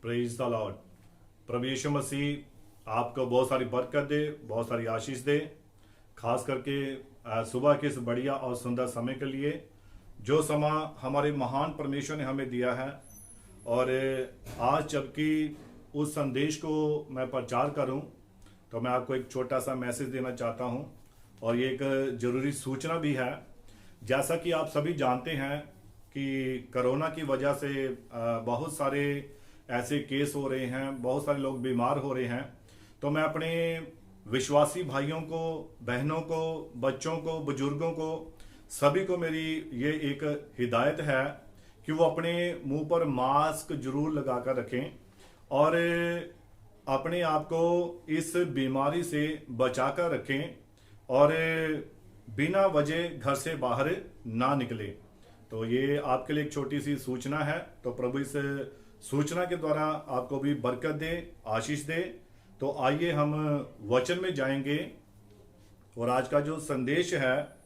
Praise the lord. प्रभु यीशु मसीह आपको बहुत सारी बरकत दे, बहुत सारी आशीष दे। खास करके सुबह के इस बढ़िया और सुंदर समय के लिए जो समय हमारे महान परमेश्वर ने हमें दिया है, और आज जबकि उस संदेश को मैं प्रचार करूं तो मैं आपको एक छोटा सा मैसेज देना चाहता हूं, और ये एक ज़रूरी सूचना भी है। जैसा कि आप सभी जानते हैं कि कोरोना की वजह से बहुत सारे ऐसे केस हो रहे हैं, बहुत सारे लोग बीमार हो रहे हैं। तो मैं अपने विश्वासी भाइयों को, बहनों को, बच्चों को, बुजुर्गों को, सभी को मेरी ये एक हिदायत है कि वो अपने मुंह पर मास्क जरूर लगा कर रखें और अपने आप को इस बीमारी से बचा कर रखें और बिना वजह घर से बाहर ना निकले। तो ये आपके लिए एक छोटी सी सूचना है। तो प्रभु इस सूचना के द्वारा आपको भी बरकत दे, आशीष दे। तो आइए हम वचन में जाएंगे, और आज का जो संदेश है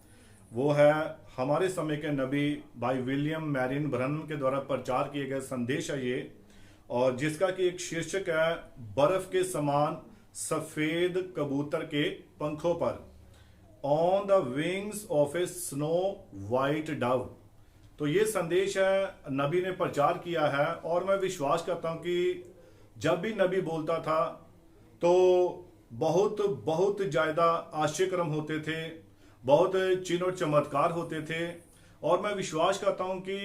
वो है हमारे समय के नबी भाई विलियम मैरियन ब्रनम के द्वारा प्रचार किए गए संदेश है ये, और जिसका कि एक शीर्षक है बर्फ के समान सफेद कबूतर के पंखों पर, on the wings of A snow white Dove. तो ये संदेश है नबी ने प्रचार किया है, और मैं विश्वास करता हूं कि जब भी नबी बोलता था तो बहुत बहुत ज्यादा आश्चर्यक्रम होते थे, बहुत चिन्ह और चमत्कार होते थे। और मैं विश्वास करता हूं कि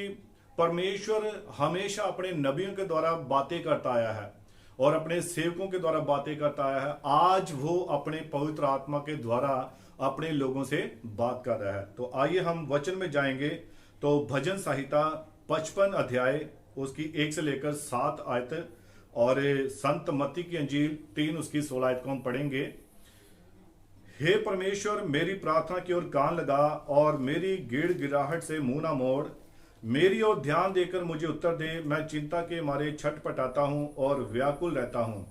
परमेश्वर हमेशा अपने नबियों के द्वारा बातें करता आया है और अपने सेवकों के द्वारा बातें करता आया है। आज वो अपने पवित्र आत्मा के द्वारा अपने लोगों से बात कर रहा है। तो आइए हम वचन में जाएंगे। तो भजन संहिता 55 अध्याय उसकी 1 से लेकर 7 आयत, और संत मत्ती की अंजील 3 उसकी 16 आयत को हम पढ़ेंगे। हे परमेश्वर, मेरी प्रार्थना की ओर कान लगा और मेरी गिड़गिड़ाहट से मुंह ना मोड़। मेरी ओर ध्यान देकर मुझे उत्तर दे। मैं चिंता के मारे छटपटाता हूं और व्याकुल रहता हूं,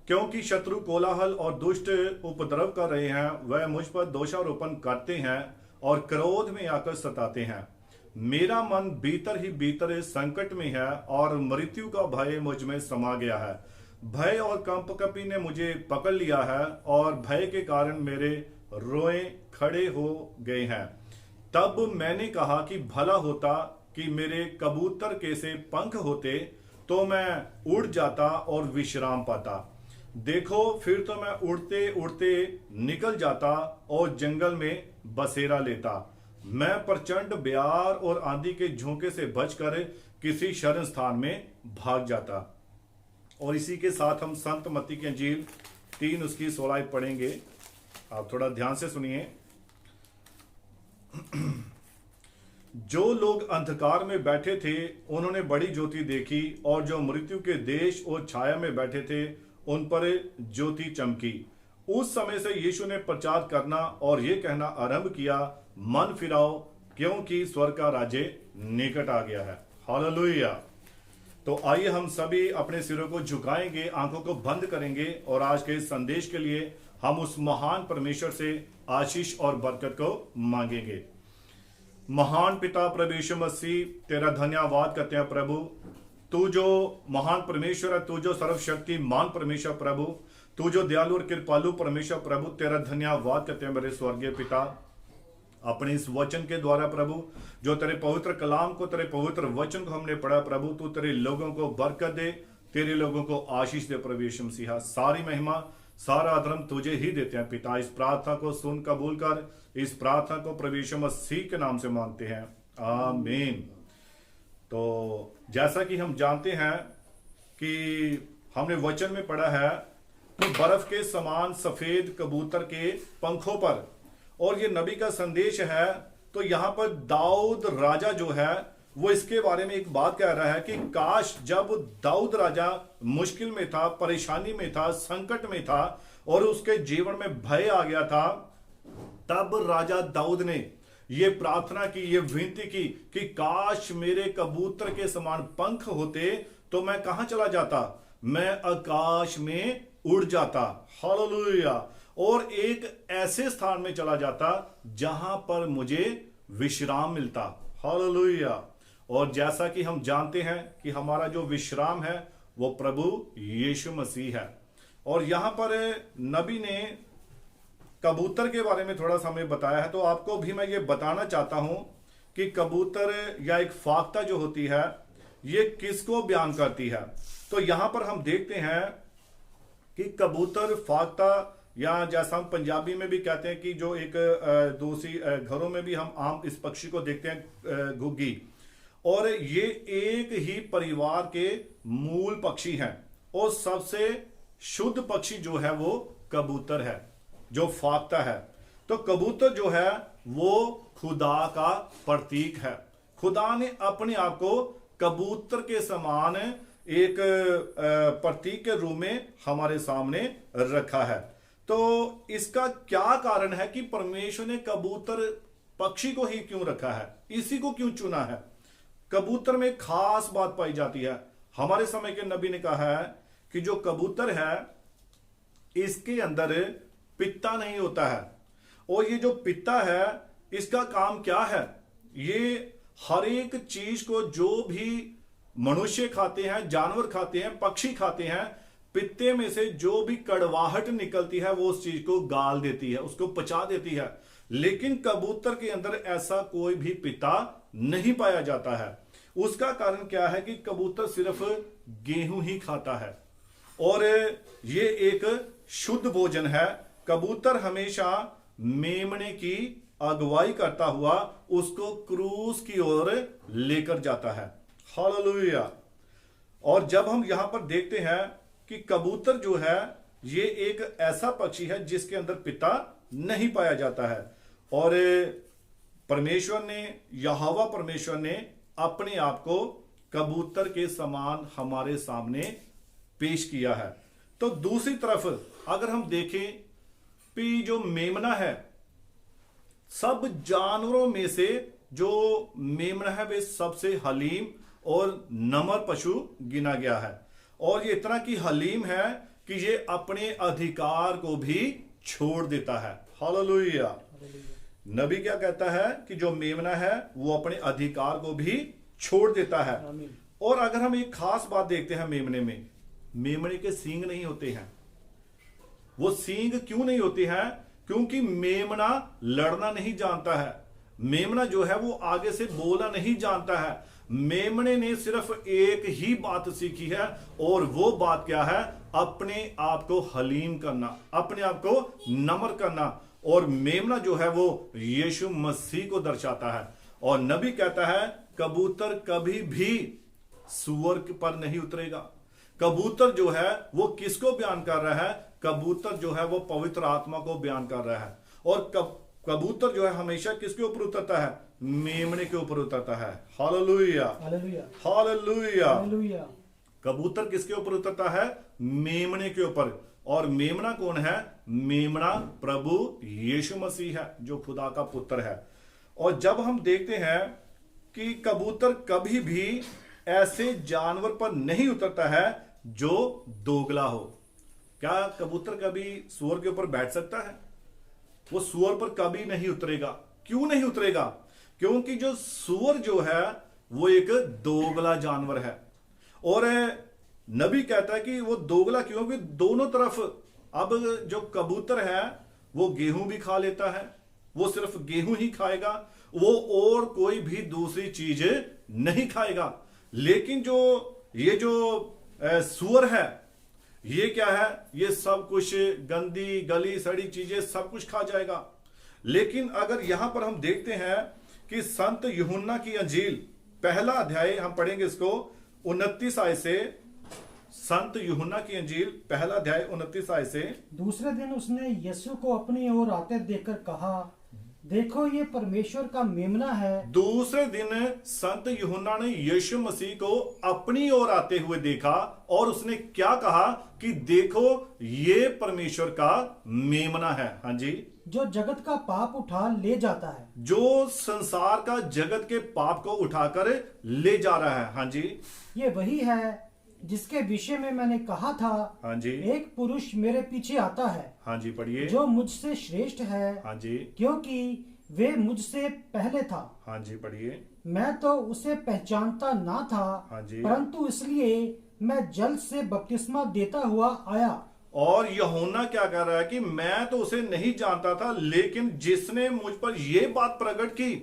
क्योंकि शत्रु कोलाहल और दुष्ट उपद्रव कर रहे हैं। वह मुझ पर दोषारोपण करते हैं और क्रोध में आकर सताते हैं। मेरा मन भीतर ही भीतर संकट में है और मृत्यु का भय मुझ में समा गया है। भय और कंपकपी ने मुझे पकड़ लिया है और भय के कारण मेरे रोए खड़े हो गए हैं। तब मैंने कहा कि भला होता कि मेरे कबूतर के से पंख होते, तो मैं उड़ जाता और विश्राम पाता। देखो, फिर तो मैं उड़ते उड़ते निकल जाता और जंगल में बसेरा लेता। मैं प्रचंड ब्यार और आंधी के झोंके से बचकर किसी शरण स्थान में भाग जाता। और इसी के साथ हम संत मत्ती की अंजील 3 उसकी 16 पढ़ेंगे। आप थोड़ा ध्यान से सुनिए। जो लोग अंधकार में बैठे थे उन्होंने बड़ी ज्योति देखी, और जो मृत्यु के देश और छाया में बैठे थे उन पर ज्योति चमकी। उस समय से यीशु ने प्रचार करना और ये कहना आरंभ किया, मन फिराओ, क्योंकि स्वर्ग का राज्य निकट आ गया है। हालेलुया। तो आइए हम सभी अपने सिरों को झुकाएंगे, आंखों को बंद करेंगे, और आज के इस संदेश के लिए हम उस महान परमेश्वर से आशीष और बरकत को मांगेंगे। महान पिता प्रभु यीशु मसीह, तेरा धन्यवाद करते हैं प्रभु। तू जो महान परमेश्वर है, तू जो सर्वशक्तिमान परमेश्वर प्रभु, तू जो दयालु और कृपालु परमेश्वर प्रभु, तेरा धन्यवाद करते हैं मेरे स्वर्गीय पिता। अपने इस वचन के द्वारा प्रभु, जो तेरे पवित्र कलाम को, तेरे पवित्र वचन को हमने पढ़ा प्रभु, तू तेरे लोगों को बरकत दे, तेरे लोगों को आशीष दे प्रभु यीशु मसीहा। सारी महिमा, सारा आदर तुझे ही देते हैं पिता। इस प्रार्थना को सुन कबूल कर। इस प्रार्थना को प्रभु यीशु मसीह के नाम से मांगते हैं, आमीन। तो जैसा कि हम जानते हैं कि हमने वचन में पढ़ा है कि बर्फ के समान सफेद कबूतर के पंखों पर, और ये नबी का संदेश है। तो यहां पर दाऊद राजा जो है वो इसके बारे में एक बात कह रहा है कि काश जब दाऊद राजा मुश्किल में था, परेशानी में था, संकट में था, और उसके जीवन में भय आ गया था, तब राजा दाऊद ने ये प्रार्थना की, ये विनती की कि काश मेरे कबूतर के समान पंख होते, तो मैं कहां चला जाता? मैं आकाश में उड़ जाता। हालेलुया। और एक ऐसे स्थान में चला जाता जहां पर मुझे विश्राम मिलता। हालेलुया। और जैसा कि हम जानते हैं कि हमारा जो विश्राम है वो प्रभु यीशु मसीह है। और यहां पर नबी ने कबूतर के बारे में थोड़ा सा हमें बताया है, तो आपको भी मैं ये बताना चाहता हूं कि कबूतर या एक फाख्ता जो होती है ये किसको बयान करती है। तो यहां पर हम देखते हैं कि कबूतर, फाख्ता, या जैसा हम पंजाबी में भी कहते हैं कि जो एक दूसरी घरों में भी हम आम इस पक्षी को देखते हैं, घुग्गी, और ये एक ही परिवार के मूल पक्षी हैं। और सबसे शुद्ध पक्षी जो है वो कबूतर है, जो फाख्ता है। तो कबूतर जो है वो खुदा का प्रतीक है। खुदा ने अपने आप को कबूतर के समान एक प्रतीक के रूप में हमारे सामने रखा है। तो इसका क्या कारण है कि परमेश्वर ने कबूतर पक्षी को ही क्यों रखा है, इसी को क्यों चुना है? कबूतर में खास बात पाई जाती है। हमारे समय के नबी ने कहा है कि जो कबूतर है इसके अंदर पित्ता नहीं होता है, और ये जो पित्ता है इसका काम क्या है? ये हर एक चीज को, जो भी मनुष्य खाते हैं, जानवर खाते हैं, पक्षी खाते हैं, पित्ते में से जो भी कड़वाहट निकलती है वो उस चीज को गाल देती है, उसको पचा देती है। लेकिन कबूतर के अंदर ऐसा कोई भी पित्ता नहीं पाया जाता है। उसका कारण क्या है कि कबूतर सिर्फ गेहूं ही खाता है, और ये एक शुद्ध भोजन है। कबूतर हमेशा मेमने की अगुवाई करता हुआ उसको क्रूस की ओर लेकर जाता है। हालेलुया। और जब हम यहां पर देखते हैं कि कबूतर जो है ये एक ऐसा पक्षी है जिसके अंदर पिता नहीं पाया जाता है, और परमेश्वर ने, यहोवा परमेश्वर ने अपने आप को कबूतर के समान हमारे सामने पेश किया है। तो दूसरी तरफ अगर हम देखें कि जो मेमना है, सब जानवरों में से जो मेमना है वे सबसे हलीम और नम्र पशु गिना गया है। और ये इतना की हलीम है कि ये अपने अधिकार को भी छोड़ देता है। हालेलुया। नबी क्या कहता है कि जो मेमना है वो अपने अधिकार को भी छोड़ देता है। और अगर हम एक खास बात देखते हैं मेमने में, मेमने के सींग नहीं होते हैं। वो सींग क्यों नहीं होते हैं? क्योंकि मेमना लड़ना नहीं जानता है। मेमना जो है वो आगे से बोलना नहीं जानता है। मेमने ने सिर्फ एक ही बात सीखी है, और वो बात क्या है? अपने आप को हलीम करना, अपने आप को नम्र करना। और मेमना जो है वो यीशु मसीह को दर्शाता है। और नबी कहता है कबूतर कभी भी सूअर पर नहीं उतरेगा। कबूतर जो है वो किसको बयान कर रहा है? कबूतर जो है वो पवित्र आत्मा को बयान कर रहा है। और कबूतर जो है हमेशा किसके ऊपर उतरता है? मेमने के ऊपर उतरता है। Hallelujah, hallelujah, hallelujah. कबूतर किसके ऊपर उतरता है? मेमने के ऊपर। और मेमना कौन है? मेमना प्रभु यीशु मसीह है, जो खुदा का पुत्र है। और जब हम देखते हैं कि कबूतर कभी भी ऐसे जानवर पर नहीं उतरता है जो दोगला हो। क्या कबूतर कभी सूअर के ऊपर बैठ सकता है? वो सूअर पर कभी नहीं उतरेगा। क्यों नहीं उतरेगा? क्योंकि जो सूअर जो है वो एक दोगला जानवर है। और नबी कहता है कि वो दोगला क्योंकि दोनों तरफ, अब जो कबूतर है वो गेहूं भी खा लेता है, वो सिर्फ गेहूं ही खाएगा, वो और कोई भी दूसरी चीज नहीं खाएगा। लेकिन ये जो सूअर है ये क्या है? ये सब कुछ गंदी गली सड़ी चीजें सब कुछ खा जाएगा। लेकिन अगर यहां पर हम देखते हैं कि संत यूहन्ना की अंजील पहला अध्याय हम पढ़ेंगे, इसको 29 आयत से। संत यूहन्ना की अंजील पहला अध्याय 29 आयत से। दूसरे दिन उसने यीशु को अपनी ओर आते देखकर कहा, देखो ये परमेश्वर का मेमना है। दूसरे दिन संत यूहन्ना ने यीशु मसीह को अपनी ओर आते हुए देखा, और उसने क्या कहा कि देखो ये परमेश्वर का मेमना है। हाँ जी, जो जगत का पाप उठा ले जाता है, जो संसार का, जगत के पाप को उठाकर ले जा रहा है। हाँ जी, ये वही है जिसके विषय में मैंने कहा था, हाँ जी, एक पुरुष मेरे पीछे आता है, हाँ जी, पढ़िए, जो मुझसे श्रेष्ठ है, हाँ जी, क्योंकि वे मुझसे पहले था। हाँ जी, पढ़िए। मैं तो उसे पहचानता ना था, हाँ जी। परंतु इसलिए मैं जल से बपतिस्मा देता हुआ आया। और यूहन्ना क्या कर रहा है कि मैं तो उसे नहीं जानता था, लेकिन जिसने मुझ पर यह बात प्रकट की,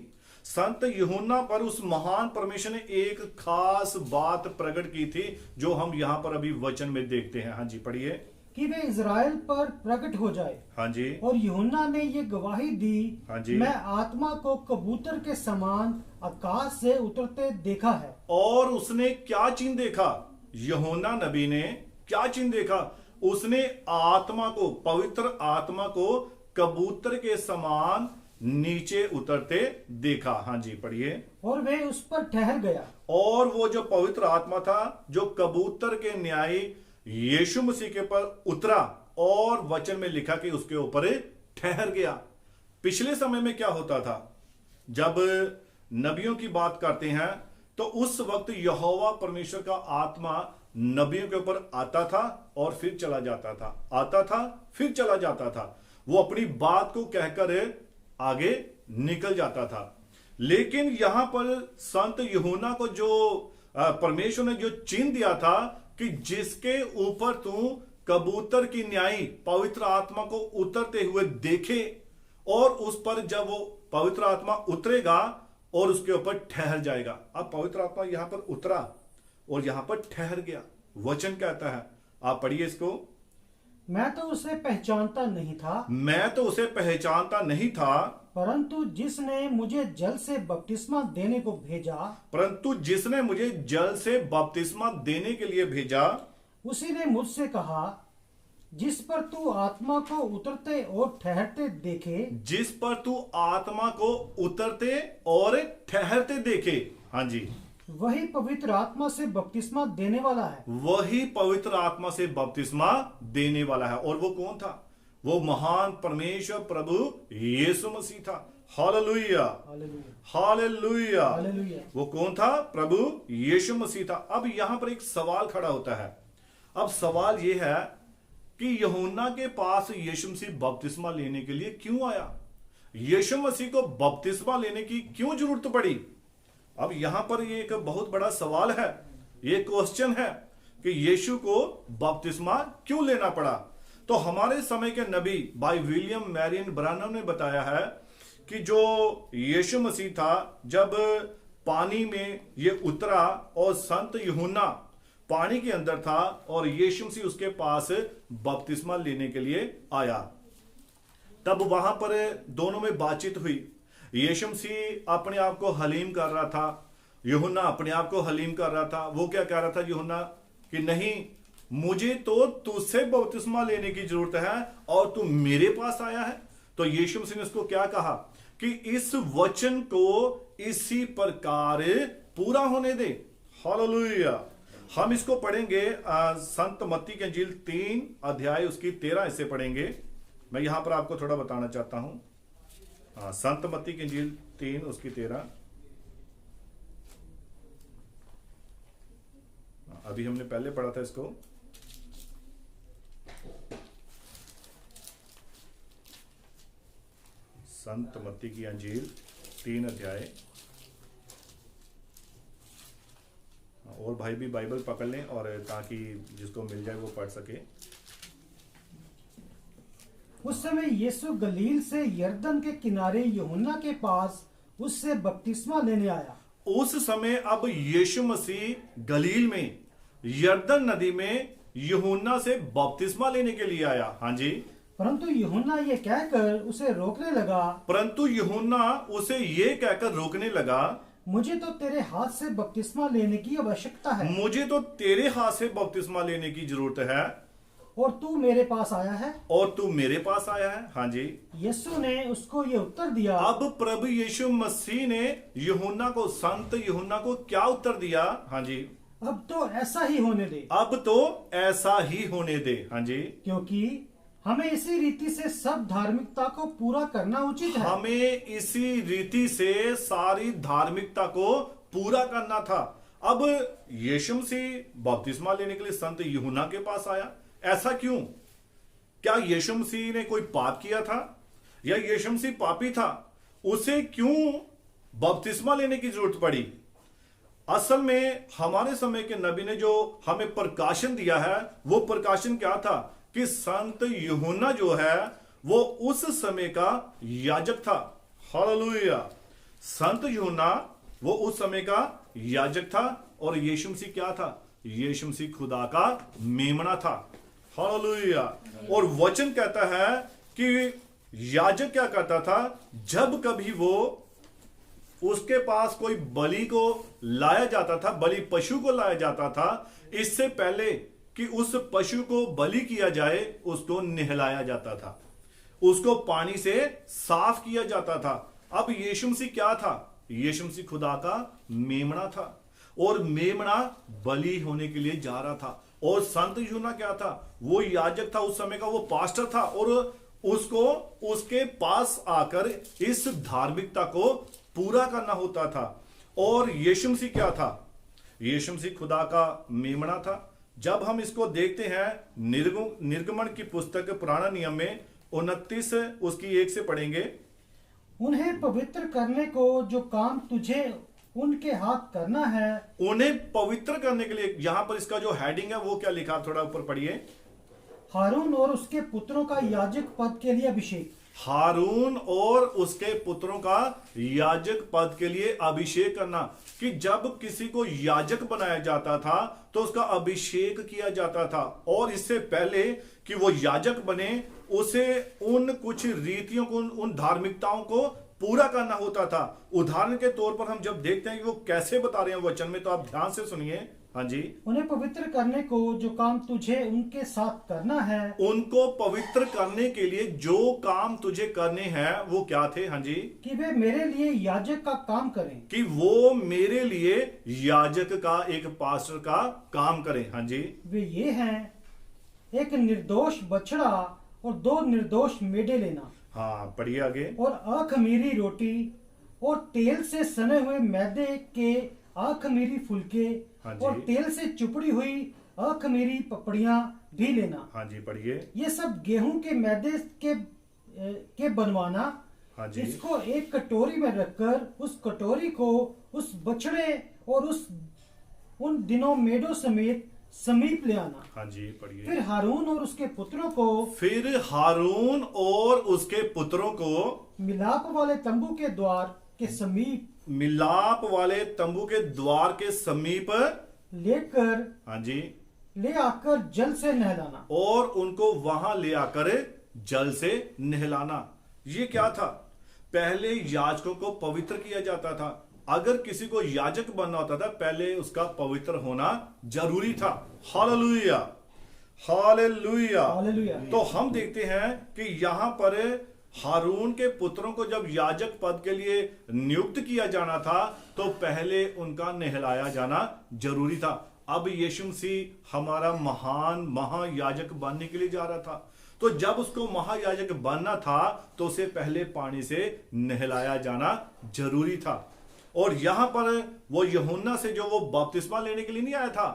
संत यूहन्ना पर उस महान परमेश्वर ने एक खास बात प्रकट की थी, जो हम यहां पर अभी वचन में देखते हैं। हाँ जी, पढ़िए। कि वे इज़राइल पर प्रकट हो जाए। हाँ जी। और यूहन्ना ने ये गवाही दी, हाँ जी। मैं आत्मा को कबूतर के समान आकाश से उतरते देखा है। और उसने क्या चिन्ह देखा? यूहन्ना नबी ने क्या चिन्ह देखा? उसने आत्मा को, पवित्र आत्मा को कबूतर के समान नीचे उतरते देखा। हाँ जी, पढ़िए। और वे उस पर ठहर गया। और वो जो पवित्र आत्मा था, जो कबूतर के न्यायी यीशु मसीह के पर उतरा, और वचन में लिखा कि उसके ऊपर ठहर गया। पिछले समय में क्या होता था? जब नबियों की बात करते हैं तो उस वक्त यहोवा परमेश्वर का आत्मा नबियों के ऊपर आता था और फिर चला जाता था, आता था फिर चला जाता था। वो अपनी बात को कहकर आगे निकल जाता था। लेकिन यहां पर संत यूहन्ना को जो परमेश्वर ने जो चिन्ह दिया था कि जिसके ऊपर तू कबूतर की न्यायी पवित्र आत्मा को उतरते हुए देखे, और उस पर जब वो पवित्र आत्मा उतरेगा और उसके ऊपर ठहर जाएगा। अब पवित्र आत्मा यहां पर उतरा और यहां पर ठहर गया। वचन कहता है, आप पढ़िए इसको। मैं तो उसे पहचानता नहीं था, मैं तो उसे पहचानता नहीं था, परंतु जिसने मुझे जल से बपतिस्मा देने को भेजा, परंतु जिसने मुझे जल से बपतिस्मा देने के लिए भेजा, उसी ने मुझसे कहा, जिस पर तू आत्मा को उतरते और ठहरते देखे, जिस पर तू आत्मा को उतरते और ठहरते देखे। हाँ जी, वही पवित्र आत्मा से बपतिस्मा देने वाला है। वही पवित्र आत्मा से बपतिस्मा देने वाला है। और वो कौन था? वो महान परमेश्वर प्रभु यीशु मसीह था। Hallelujah, hallelujah, hallelujah. हालेलुया। वो कौन था? प्रभु यीशु मसीह था। अब यहां पर एक सवाल खड़ा होता है। अब सवाल यह है कि यूहन्ना के पास यीशु मसीह बपतिस्मा लेने के लिए क्यों आया? यीशु मसीह को बपतिस्मा लेने की क्यों जरूरत पड़ी? अब यहां पर ये एक बहुत बड़ा सवाल है, ये क्वेश्चन है कि यीशु को बपतिस्मा क्यों लेना पड़ा। तो हमारे समय के नबी भाई विलियम मैरियन ब्रानम ने बताया है कि जो यीशु मसीह था, जब पानी में ये उतरा और संत यूहन्ना पानी के अंदर था और यीशु मसीह उसके पास बपतिस्मा लेने के लिए आया, तब वहां पर दोनों में बातचीत हुई। यीशु मसीह अपने आप को हलीम कर रहा था, यूहन्ना अपने आप को हलीम कर रहा था। वो क्या कह रहा था यूहन्ना कि नहीं, मुझे तो तुझसे बपतिस्मा लेने की जरूरत है और तू मेरे पास आया है। तो यीशु मसीह ने उसको क्या कहा कि इस वचन को इसी प्रकार पूरा होने दे। हालेलुया। हम इसको पढ़ेंगे संत मत्ती की इंजील 3 अध्याय उसकी 13 ऐसे पढ़ेंगे। मैं यहां पर आपको थोड़ा बताना चाहता हूं। संत मत्ती की इंजील 3 उसकी 13। अभी हमने पहले पढ़ा था इसको। संत मत्ती की इंजील 3 अध्याय। और भाई भी बाइबल पकड़ लें और ताकि जिसको मिल जाए वो पढ़ सके। उस समय यीशु गलील से यरदन के किनारे यूहन्ना के पास उससे बपतिस्मा लेने आया। उस समय अब यीशु मसीह गलील में यरदन नदी में यूहन्ना से बपतिस्मा लेने के लिए आया। हाँ जी। परंतु यूहन्ना ये कहकर उसे रोकने लगा, परंतु यूहन्ना उसे ये कहकर रोकने लगा, मुझे तो तेरे हाथ से बपतिस्मा लेने की आवश्यकता है, मुझे तो तेरे हाथ से बपतिस्मा लेने की जरूरत है, और तू मेरे पास आया है। और तू मेरे पास आया है। हाँ जी। यीशु ने उसको ये उत्तर दिया। अब प्रभु यीशु मसीह ने यूहन्ना को, संत यूहन्ना को क्या उत्तर दिया? हाँ जी। अब तो ऐसा ही होने दे, अब तो ऐसा ही होने दे। हाँ जी। क्योंकि हमें इसी रीति से सब धार्मिकता को पूरा करना उचित है। हमें इसी रीति से सारी धार्मिकता को पूरा करना था। अब यीशु मसीह बपतिस्मा लेने के लिए संत यूहन्ना के पास आया। ऐसा क्यों? क्या यीशु मसीह ने कोई पाप किया था या यीशु मसीह पापी था? उसे क्यों बपतिस्मा लेने की जरूरत पड़ी? असल में हमारे समय के नबी ने जो हमें प्रकाशन दिया है, वो प्रकाशन क्या था कि संत यूहन्ना जो है वो उस समय का याजक था। हालेलुया। संत यूहन्ना वो उस समय का याजक था और यीशु मसीह क्या था? यीशु मसीह खुदा का मेमना था। हालेलुया। और वचन कहता है कि याजक क्या करता था? जब कभी वो उसके पास कोई बलि को लाया जाता था, बलि पशु को लाया जाता था, इससे पहले कि उस पशु को बलि किया जाए उसको नहलाया जाता था, उसको पानी से साफ किया जाता था। अब यीशु मसीह क्या था? यीशु मसीह खुदा का मेमना था और मेमना बलि होने के लिए जा रहा था। और संत यूहन्ना क्या था? वो याजक था, उस समय का वो पास्टर था और उसको उसके पास आकर इस धार्मिकता को पूरा करना होता था। और यीशु मसीह क्या था? यीशु मसीह खुदा का मेमना था। जब हम इसको देखते हैं निर्गमन की पुस्तक पुराना नियम में 29 उसकी 1 से पढ़ेंगे। उन्हें पवित्र करने को जो काम तुझे उनके हाथ करना है। उन्हें पवित्र करने के लिए, यहां पर इसका जो हेडिंग है वो क्या लिखा, थोड़ा ऊपर पढ़िए। हारून और उसके पुत्रों का याजक पद के लिए अभिषेक। हारून और उसके पुत्रों का याजक पद के लिए अभिषेक करना। कि जब किसी को याजक बनाया जाता था तो उसका अभिषेक किया जाता था, और इससे पहले कि वो याजक बने उसे उन कुछ रीतियों को, उन धार्मिकताओं को पूरा करना होता था। उदाहरण के तौर पर हम जब देखते हैं कि वो कैसे बता रहे हैं वचन में, तो आप ध्यान से सुनिए। हाँ जी। उन्हें पवित्र करने को जो काम तुझे उनके साथ करना है। उनको पवित्र करने के लिए जो काम तुझे करने हैं वो क्या थे? हाँ जी। कि वे मेरे लिए याजक का काम करें। कि वो मेरे लिए याजक का, एक पास्टर का काम करें। हाँ जी। वे ये हैं, एक निर्दोष बछड़ा और 2 निर्दोष मेढे लेना। हाँ, पढ़िए आगे। और अखमीरी रोटी और तेल से सने हुए मैदे के अखमीरी फुलके। हाँ जी। और तेल से चुपड़ी हुई अखमीरी पपड़ियां भी लेना। हाँ जी, पढ़िए। ये सब गेहूं के मैदे के बनवाना। हाँ जी। इसको एक कटोरी में रखकर उस कटोरी को उस बछड़े और उन दिनों मेढों समेत समीप ले आना। हाँ जी, पढ़िए। फिर हारून और उसके पुत्रों को मिलाप वाले तंबू के द्वार के समीप, मिलाप वाले तंबू के द्वार के समीप लेकर, हाँ जी, ले आकर जल से नहलाना। और उनको वहां ले आकर जल से नहलाना। ये क्या था? पहले याजकों को पवित्र किया जाता था। अगर किसी को याजक बनना होता था पहले उसका पवित्र होना जरूरी था। Hallelujah, hallelujah. हालेलुया। तो हम देखते हैं कि यहां पर हारून के पुत्रों को जब याजक पद के लिए नियुक्त किया जाना था तो पहले उनका नहलाया जाना जरूरी था। अब यीशु मसीह हमारा महान महायाजक बनने के लिए जा रहा था, तो जब उसको महायाजक बनना था तो उसे पहले पानी से नहलाया जाना जरूरी था। और यहां पर वो यूहन्ना से जो वो बपतिस्मा लेने के लिए नहीं आया था,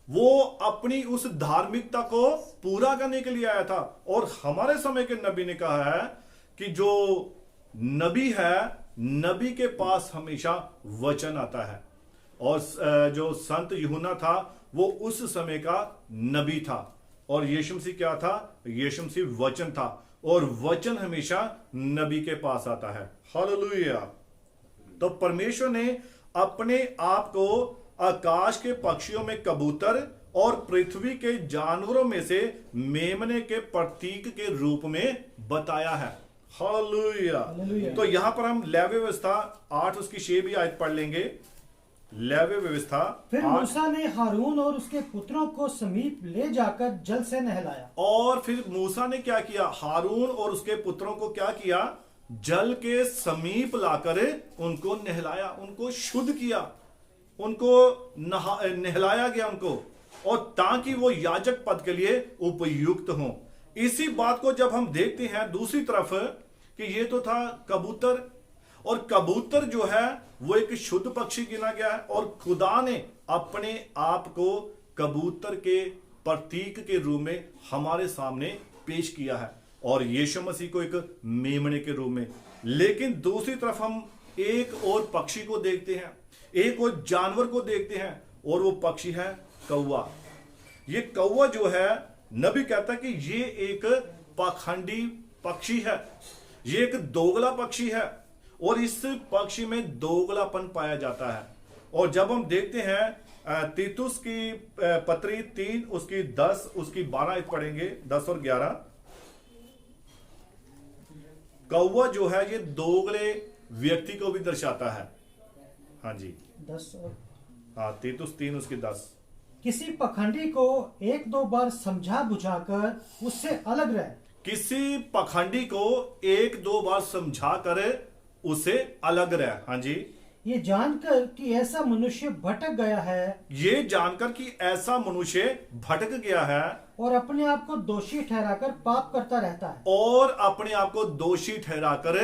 वो अपनी उस धार्मिकता को पूरा करने के लिए आया था। और हमारे समय के नबी ने कहा है कि जो नबी है, नबी के पास हमेशा वचन आता है। और जो संत यूहन्ना था वो उस समय का नबी था। और यीशु मसीह क्या था? यीशु मसीह वचन था, और वचन हमेशा नबी के पास आता है। हालेलुया। तो परमेश्वर ने अपने आप को आकाश के पक्षियों में कबूतर और पृथ्वी के जानवरों में से मेमने के प्रतीक के रूप में बताया है। हालेलुया। तो यहां पर हम लेवी व्यवस्था 8 उसकी 6 भी आयत पढ़ लेंगे। लेवी व्यवस्था। फिर मूसा ने हारून और उसके पुत्रों को समीप ले जाकर जल से नहलाया। और फिर मूसा ने क्या किया? हारून और उसके पुत्रों को क्या किया? जल के समीप लाकर उनको नहलाया, उनको शुद्ध किया, उनको नहलाया गया उनको, और ताकि वो याजक पद के लिए उपयुक्त हों। इसी बात को जब हम देखते हैं दूसरी तरफ कि ये तो था कबूतर, और कबूतर जो है वो एक शुद्ध पक्षी गिना गया है, और खुदा ने अपने आप को कबूतर के प्रतीक के रूप में हमारे सामने पेश किया है, और यीशु मसीह को एक मेमने के रूप में। लेकिन दूसरी तरफ हम एक और पक्षी को देखते हैं, एक और जानवर को देखते हैं, और वो पक्षी है कौवा। ये कौवा जो है, नबी कहता है कि ये एक पाखंडी पक्षी है, ये एक दोगला पक्षी है, और इस पक्षी में दोगलापन पाया जाता है। और जब हम देखते हैं तीतुस की पत्री 3 उसकी 10 उसकी 12 पढ़ेंगे, 10 और 11, कौवा जो है ये दोगले व्यक्ति को भी दर्शाता है। हाँ जी, 10 और हाँ, तीतुस 3 उसकी 10। किसी पखंडी को 1-2 बार समझा बुझाकर उससे अलग रह। किसी पखंडी को 1-2 बार समझा कर उसे अलग रह। हाँ जी, ये जानकर कि ऐसा मनुष्य भटक गया है, ये जानकर कि ऐसा मनुष्य भटक गया है और अपने आप को दोषी ठहराकर पाप करता रहता है। और अपने आप को दोषी ठहराकर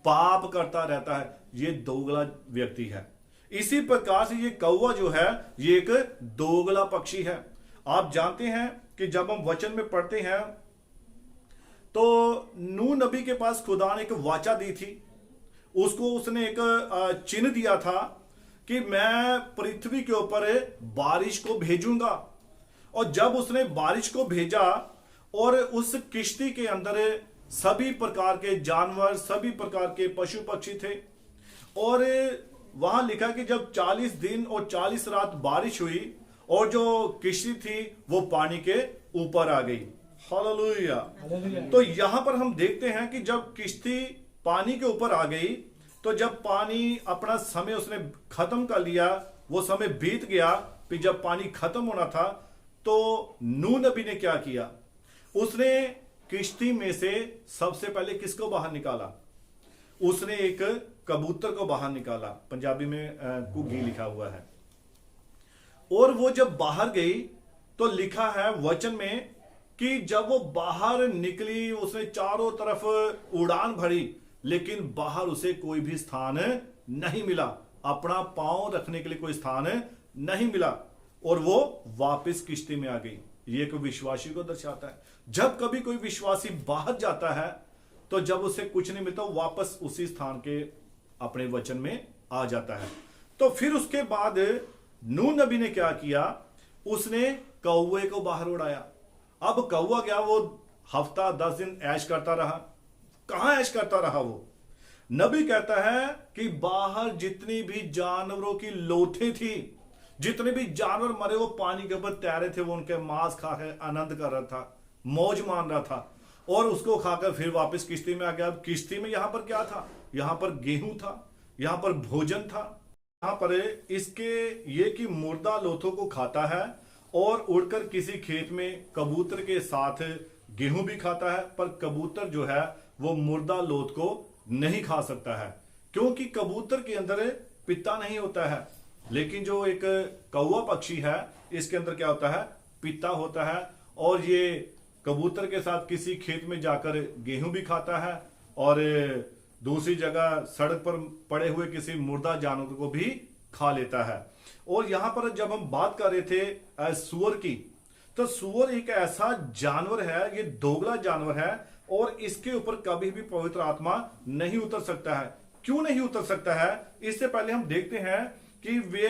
पाप करता रहता है, ये दोगला व्यक्ति है। इसी प्रकार से ये कौवा जो है, ये एक दोगला पक्षी है। आप जानते हैं कि जब हम वचन में पढ़ते हैं तो नूह नबी के पास खुदा ने एक वाचा दी थी, उसको उसने एक चिन्ह दिया था कि मैं पृथ्वी के ऊपर बारिश को भेजूंगा। और जब उसने बारिश को भेजा और उस किश्ती के अंदर सभी प्रकार के जानवर, सभी प्रकार के पशु पक्षी थे, और वहां लिखा कि जब 40 दिन और 40 रात बारिश हुई और जो किश्ती थी वो पानी के ऊपर आ गई। हालेलुया। तो यहां पर हम देखते हैं कि जब किश्ती पानी के ऊपर आ गई, तो जब पानी अपना समय उसने खत्म कर लिया, वो समय बीत गया, फिर जब पानी खत्म होना था तो नूह नबी ने क्या किया, उसने किश्ती में से सबसे पहले किसको बाहर निकाला? उसने एक कबूतर को बाहर निकाला, पंजाबी में कुगी लिखा हुआ है। और वो जब बाहर गई तो लिखा है वचन में कि जब वो बाहर निकली, उसने चारों तरफ उड़ान भरी, लेकिन बाहर उसे कोई भी स्थान नहीं मिला, अपना पांव रखने के लिए कोई स्थान नहीं मिला, और वो वापस किश्ती में आ गई। ये एक विश्वासी को दर्शाता है। जब कभी कोई विश्वासी बाहर जाता है तो जब उसे कुछ नहीं मिलता, वापस उसी स्थान के अपने वचन में आ जाता है। तो फिर उसके बाद नूह नबी ने क्या किया, उसने कौवे को बाहर उड़ाया। अब कौवा गया, वो हफ्ता 10 दिन ऐश करता रहा। कहां ऐश करता रहा वो? नबी कहता है कि बाहर जितनी भी जानवरों की लोथें थी, जितने भी जानवर मरे वो पानी के ऊपर तैरे थे, वो उनके मांस खाकर आनंद कर रहा था, मौज मान रहा था, और उसको खाकर फिर वापस किश्ती में आ गया। अब किश्ती में यहां पर क्या था? यहां पर गेहूं था, यहां पर भोजन था, यहां पर इसके ये कि मुर्दा लोथों को खाता है और उड़कर किसी खेत में कबूतर के साथ गेहूं भी खाता है। पर कबूतर जो है वो मुर्दा लोथ को नहीं खा सकता है, क्योंकि कबूतर के अंदर पित्ता नहीं होता है। लेकिन जो एक कौवा पक्षी है, इसके अंदर क्या होता है? पित्ता होता है। और ये कबूतर के साथ किसी खेत में जाकर गेहूं भी खाता है, और दूसरी जगह सड़क पर पड़े हुए किसी मुर्दा जानवर को भी खा लेता है। और यहां पर जब हम बात कर रहे थे सूअर की, तो सूअर एक ऐसा जानवर है, ये दोगला जानवर है, और इसके ऊपर कभी भी पवित्र आत्मा नहीं उतर सकता है। क्यों नहीं उतर सकता है? इससे पहले हम देखते हैं कि वे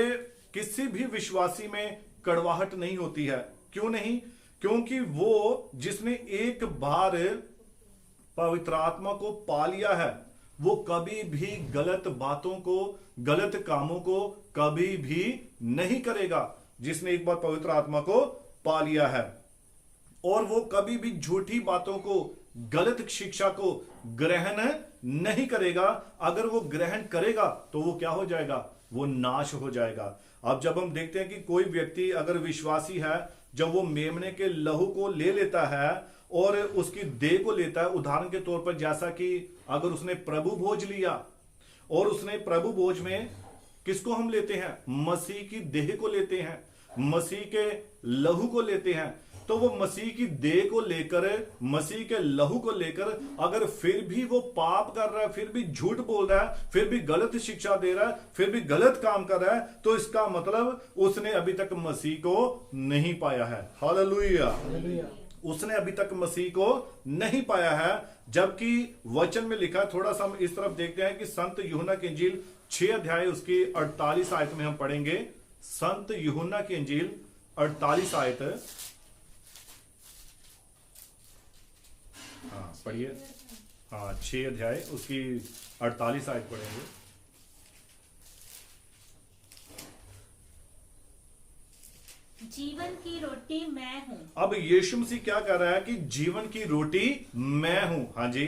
किसी भी विश्वासी में कड़वाहट नहीं होती है। क्यों नहीं? क्योंकि वो जिसने एक बार पवित्र आत्मा को पा लिया है, वो कभी भी गलत बातों को, गलत कामों को कभी भी नहीं करेगा। जिसने एक बार पवित्र आत्मा को पा लिया है, और वो कभी भी झूठी बातों को, गलत शिक्षा को ग्रहण नहीं करेगा। अगर वो ग्रहण करेगा तो वो क्या हो जाएगा? वो नाश हो जाएगा। अब जब हम देखते हैं कि कोई व्यक्ति अगर विश्वासी है, जब वो मेमने के लहू को ले लेता है और उसकी देह को लेता है, उदाहरण के तौर पर जैसा कि अगर उसने प्रभु भोज लिया, और उसने प्रभु भोज में किसको हम लेते हैं? मसीह की देह को लेते हैं, मसीह के लहू को लेते हैं। तो वो मसीह की देह को लेकर, मसीह के लहू को लेकर अगर फिर भी वो पाप कर रहा है, फिर भी झूठ बोल रहा है, फिर भी गलत शिक्षा दे रहा है, फिर भी गलत काम कर रहा है, तो इसका मतलब उसने अभी तक मसीह को नहीं पाया है। हालेलुया। उसने अभी तक मसीह को नहीं पाया है। जबकि वचन में लिखा है, थोड़ा सा हम इस तरफ देखते हैं कि संत यूहन्ना की इंजील 6 अध्याय उसकी 48 आयत में हम पढ़ेंगे। संत यूहन्ना की इंजील 48 आयत, हाँ पढ़िए, हाँ 6 अध्याय उसकी 48 आयत पढ़ेंगे। जीवन की रोटी मैं हूँ। अब यीशु मसीह क्या कह रहा है कि जीवन की रोटी मैं हूं। हाँ जी,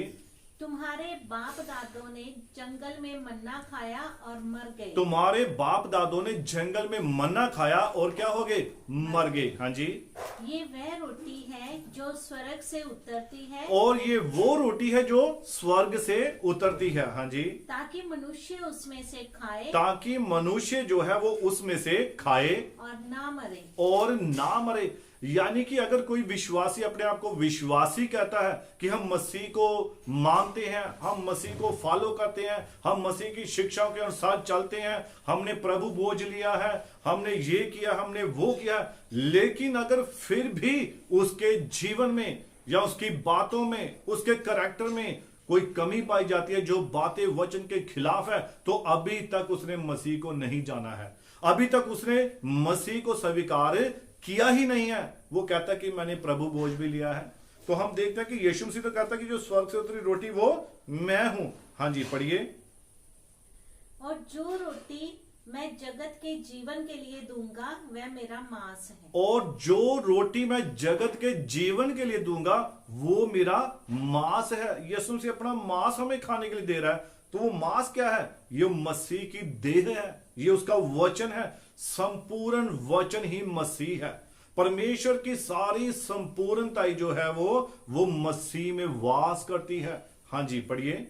तुम्हारे बाप दादों ने जंगल में मन्ना खाया और मर गए। तुम्हारे बाप दादों ने जंगल में मन्ना खाया और क्या हो गए? मर गए। हाँ जी, ये वह रोटी है जो स्वर्ग से उतरती है, और ये वो रोटी है जो स्वर्ग से उतरती है। हाँ जी, ताकि मनुष्य उसमें से खाए ताकि मनुष्य जो है वो उसमें से खाए और ना मरे। और ना मरे। यानी कि अगर कोई विश्वासी अपने आप को विश्वासी कहता है कि हम मसीह को मानते हैं, हम मसीह को फॉलो करते हैं, हम मसीह की शिक्षाओं के अनुसार चलते हैं, हमने प्रभु बोझ लिया है, हमने ये किया, हमने वो किया, लेकिन अगर फिर भी उसके जीवन में या उसकी बातों में, उसके करैक्टर में कोई कमी पाई जाती है जो बातें वचन के खिलाफ है, तो अभी तक उसने मसीह को नहीं जाना है, अभी तक उसने मसीह को स्वीकार किया ही नहीं है। वो कहता है कि मैंने प्रभु बोझ भी लिया है। तो हम देखते हैं कि यीशु मसीह तो कहता है कि जो स्वर्ग से उतरी रोटी वो मैं हूं। हाँ जी, पढ़िए। और जो रोटी मैं जगत के जीवन के लिए दूंगा वह मेरा मांस है। और जो रोटी मैं जगत के जीवन के लिए दूंगा वो मेरा मांस है। यीशु मसीह अपना मांस हमें खाने के लिए दे रहा है। तो वो मांस क्या है? ये मसीह की देह है, ये उसका वचन है। संपूर्ण वचन ही मसीह है। परमेश्वर की सारी संपूर्णता जो है वो मसीह में वास करती है। हाँ जी, पढ़िए।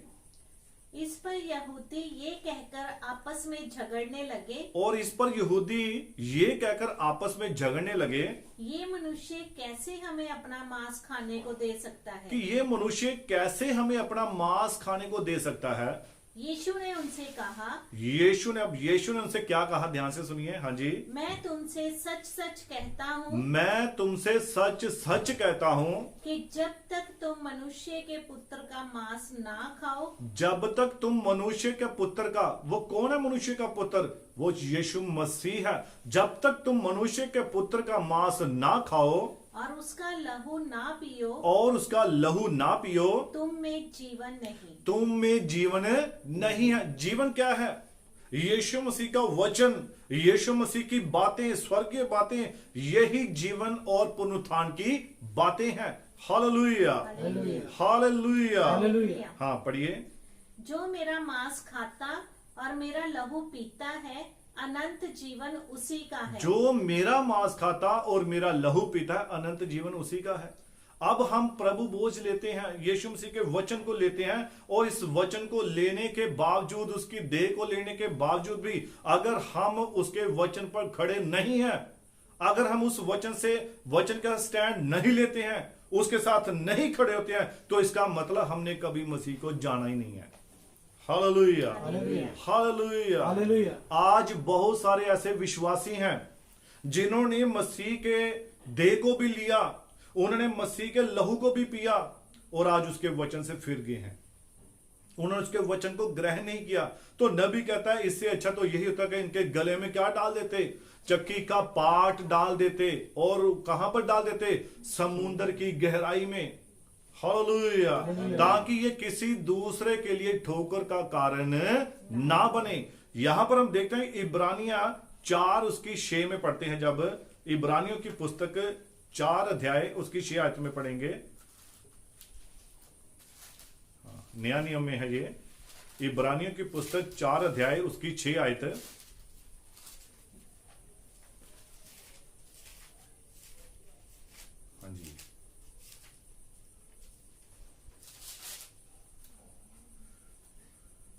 इस पर यहूदी ये कहकर आपस में झगड़ने लगे, और इस पर यहूदी ये कहकर आपस में झगड़ने लगे ये मनुष्य कैसे हमें अपना मांस खाने को दे सकता है। कि ये मनुष्य कैसे हमें अपना मांस खाने को दे सकता है। यीशु ने उनसे कहा, यीशु ने उनसे क्या कहा? ध्यान से सुनिए। हाँ जी। मैं तुमसे सच सच कहता हूँ, मैं तुमसे सच सच कहता हूँ कि जब तक तुम मनुष्य के पुत्र का मांस ना खाओ, जब तक तुम मनुष्य के पुत्र का, वो कौन है मनुष्य का पुत्र? वो यीशु मसीह है। जब तक तुम मनुष्य के पुत्र का मांस ना खाओ और उसका लहू ना पियो, तुम में जीवन नहीं। तुम में जीवन नहीं है। जीवन क्या है? यीशु मसीह का वचन, यीशु मसीह की बातें, स्वर्गीय बातें, यही जीवन और पुनरुत्थान की बातें हैं। Hallelujah, hallelujah. हालेलुया। हाँ, पढ़िए। जो मेरा मांस खाता और मेरा लहू पीता है, अनंत जीवन उसी का है। जो मेरा मांस खाता और मेरा लहू पीता है, अनंत जीवन उसी का है। अब हम प्रभु बोझ लेते हैं, यीशु मसीह के वचन को लेते हैं, और इस वचन को लेने के बावजूद, उसकी देह को लेने के बावजूद भी अगर हम उसके वचन पर खड़े नहीं हैं, अगर हम उस वचन का स्टैंड नहीं लेते हैं, उसके साथ नहीं खड़े होते हैं, तो इसका मतलब हमने कभी मसीह को जाना ही नहीं है। Hallelujah, hallelujah, hallelujah. आज बहुत सारे ऐसे विश्वासी हैं जिन्होंने मसीह के देह को भी लिया, उन्होंने मसीह के लहू को भी पिया, और आज उसके वचन से फिर गए हैं। उन्होंने उसके वचन को ग्रहण नहीं किया। तो नबी कहता है इससे अच्छा तो यही होता कि इनके गले में क्या डाल देते? चक्की का पाट डाल देते। और कहां पर डाल देते? समुद्र की गहराई में। हालेलुया। ताकि ये किसी दूसरे के लिए ठोकर का कारण ना बने। यहां पर हम देखते हैं इब्रानिया 4 उसकी 6 में पढ़ते हैं। जब इब्रानियों की पुस्तक 4 अध्याय उसकी 6 आयत में पढ़ेंगे, नया नियम में है ये, इब्रानियों की पुस्तक 4 अध्याय उसकी 6 आयत। हाँ जी।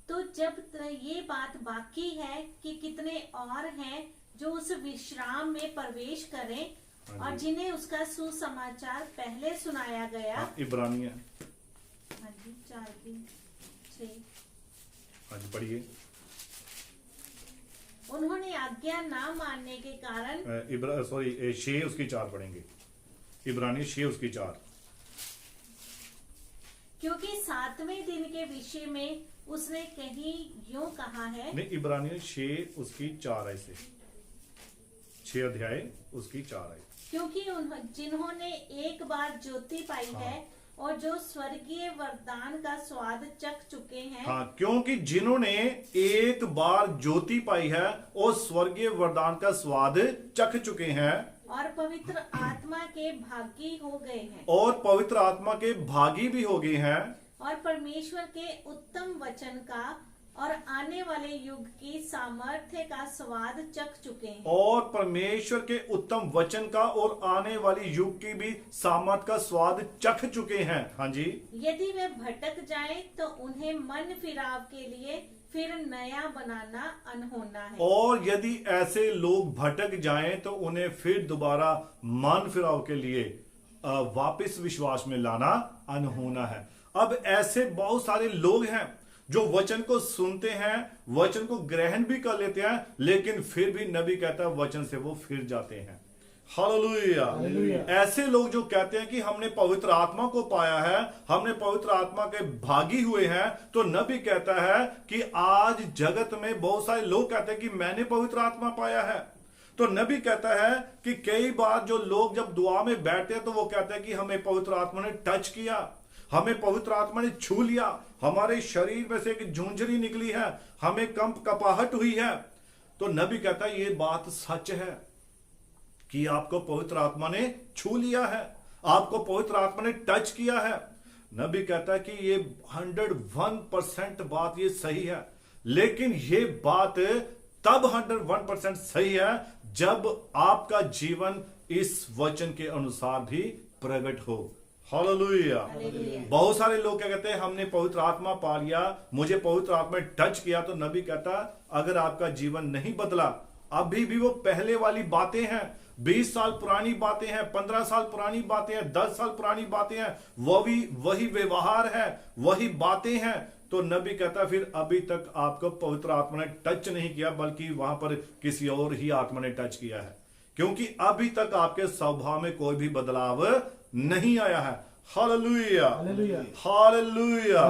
तो जब ये बात बाकी है कि कितने और हैं जो उस विश्राम में प्रवेश करें और जिन्हें उसका सुसमाचार पहले सुनाया गया। इब्रानिया 4:6। हाँ जी, पढ़िए। उन्होंने आज्ञा ना मानने के कारण, 6 उसकी 4 पढ़ेंगे। इब्रानी 6 उसकी 4। क्योंकि 7वें दिन के विषय में उसने कहीं यूं कहा है। नहीं, इब्रानी 6 उसकी 4 आई से 6 अध्याय उसकी 4 आई। क्योंकि जिन्होंने एक बार ज्योति पाई है और जो स्वर्गीय वरदान का स्वाद चख चुके हैं। हाँ, क्योंकि जिन्होंने एक बार ज्योति पाई है और स्वर्गीय वरदान का स्वाद चख चुके हैं और पवित्र आत्मा के भागी हो गए हैं। और पवित्र आत्मा के भागी भी हो गए हैं। और परमेश्वर के उत्तम वचन का और आने वाले युग की सामर्थ्य का स्वाद चख चुके हैं। और परमेश्वर के उत्तम वचन का और आने वाली युग की भी सामर्थ का स्वाद चख चुके हैं। हाँ जी। यदि वे भटक जाएं तो उन्हें मन फिराव के लिए फिर नया बनाना अनहोना है। और यदि ऐसे लोग भटक जाएं तो उन्हें फिर दोबारा मन फिराव के लिए वापस विश्वास में लाना अनहोना है। अब ऐसे बहुत सारे लोग हैं जो वचन को सुनते हैं, वचन को ग्रहण भी कर लेते हैं, लेकिन फिर भी नबी कहता है वचन से वो फिर जाते हैं। हालेलुया। ऐसे लोग जो कहते हैं कि हमने पवित्र आत्मा को पाया है, हमने पवित्र आत्मा के भागी हुए हैं, तो नबी कहता है कि आज जगत में बहुत सारे लोग कहते हैं कि मैंने पवित्र आत्मा पाया है। तो नबी कहता है कि कई बार जो लोग जब दुआ में बैठते हैं तो वो कहते हैं कि हमें पवित्र आत्मा ने टच किया, हमें पवित्र आत्मा ने छू लिया, हमारे शरीर में से एक झुंझरी निकली है, हमें कंप कपाहट हुई है। तो नबी कहता है ये बात सच है कि आपको पवित्र आत्मा ने छू लिया है, आपको पवित्र आत्मा ने टच किया है। नबी कहता है कि ये 101% बात ये सही है, लेकिन ये बात तब 101% सही है जब आपका जीवन इस वचन के अनुसार भी प्रकट हो। हालेलुया। बहुत सारे लोग क्या कहते हैं हमने पवित्र आत्मा पा लिया, मुझे पवित्र आत्मा ने टच किया। तो नबी कहता अगर आपका जीवन नहीं बदला, अभी भी वो पहले वाली बातें हैं, 20 साल पुरानी बातें हैं, 15 साल पुरानी बातें हैं, 10 साल पुरानी बातें हैं, वही व्यवहार है, वही बातें हैं, तो नबी कहता फिर अभी तक आपको पवित्र आत्मा ने टच नहीं किया, बल्कि वहां पर किसी और ही आत्मा ने टच किया है, क्योंकि अभी तक आपके स्वभाव में कोई भी बदलाव नहीं आया है। Hallelujah, hallelujah.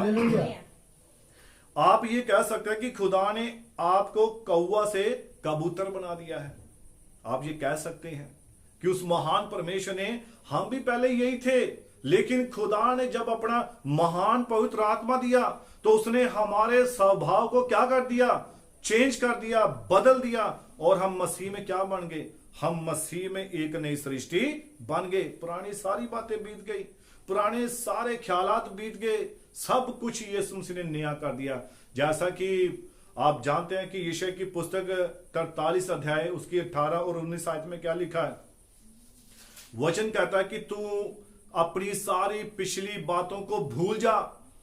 आप ये कह सकते हैं कि खुदा ने आपको कौवा से कबूतर बना दिया है। आप ये कह सकते हैं कि उस महान परमेश्वर ने, हम भी पहले यही थे, लेकिन खुदा ने जब अपना महान पवित्र आत्मा दिया तो उसने हमारे स्वभाव को क्या कर दिया, चेंज कर दिया, बदल दिया, और हम मसीह में क्या बन गए, हम मसीह में एक नई सृष्टि बन गए। पुरानी सारी बातें बीत गई, पुराने सारे ख्यालात बीत गए, सब कुछ यीशु मसीह ने नया कर दिया। जैसा कि आप जानते हैं कि यशायाह की पुस्तक 43 अध्याय उसकी 18 और 19 आयत में क्या लिखा है। वचन कहता है कि तू अपनी सारी पिछली बातों को भूल जा,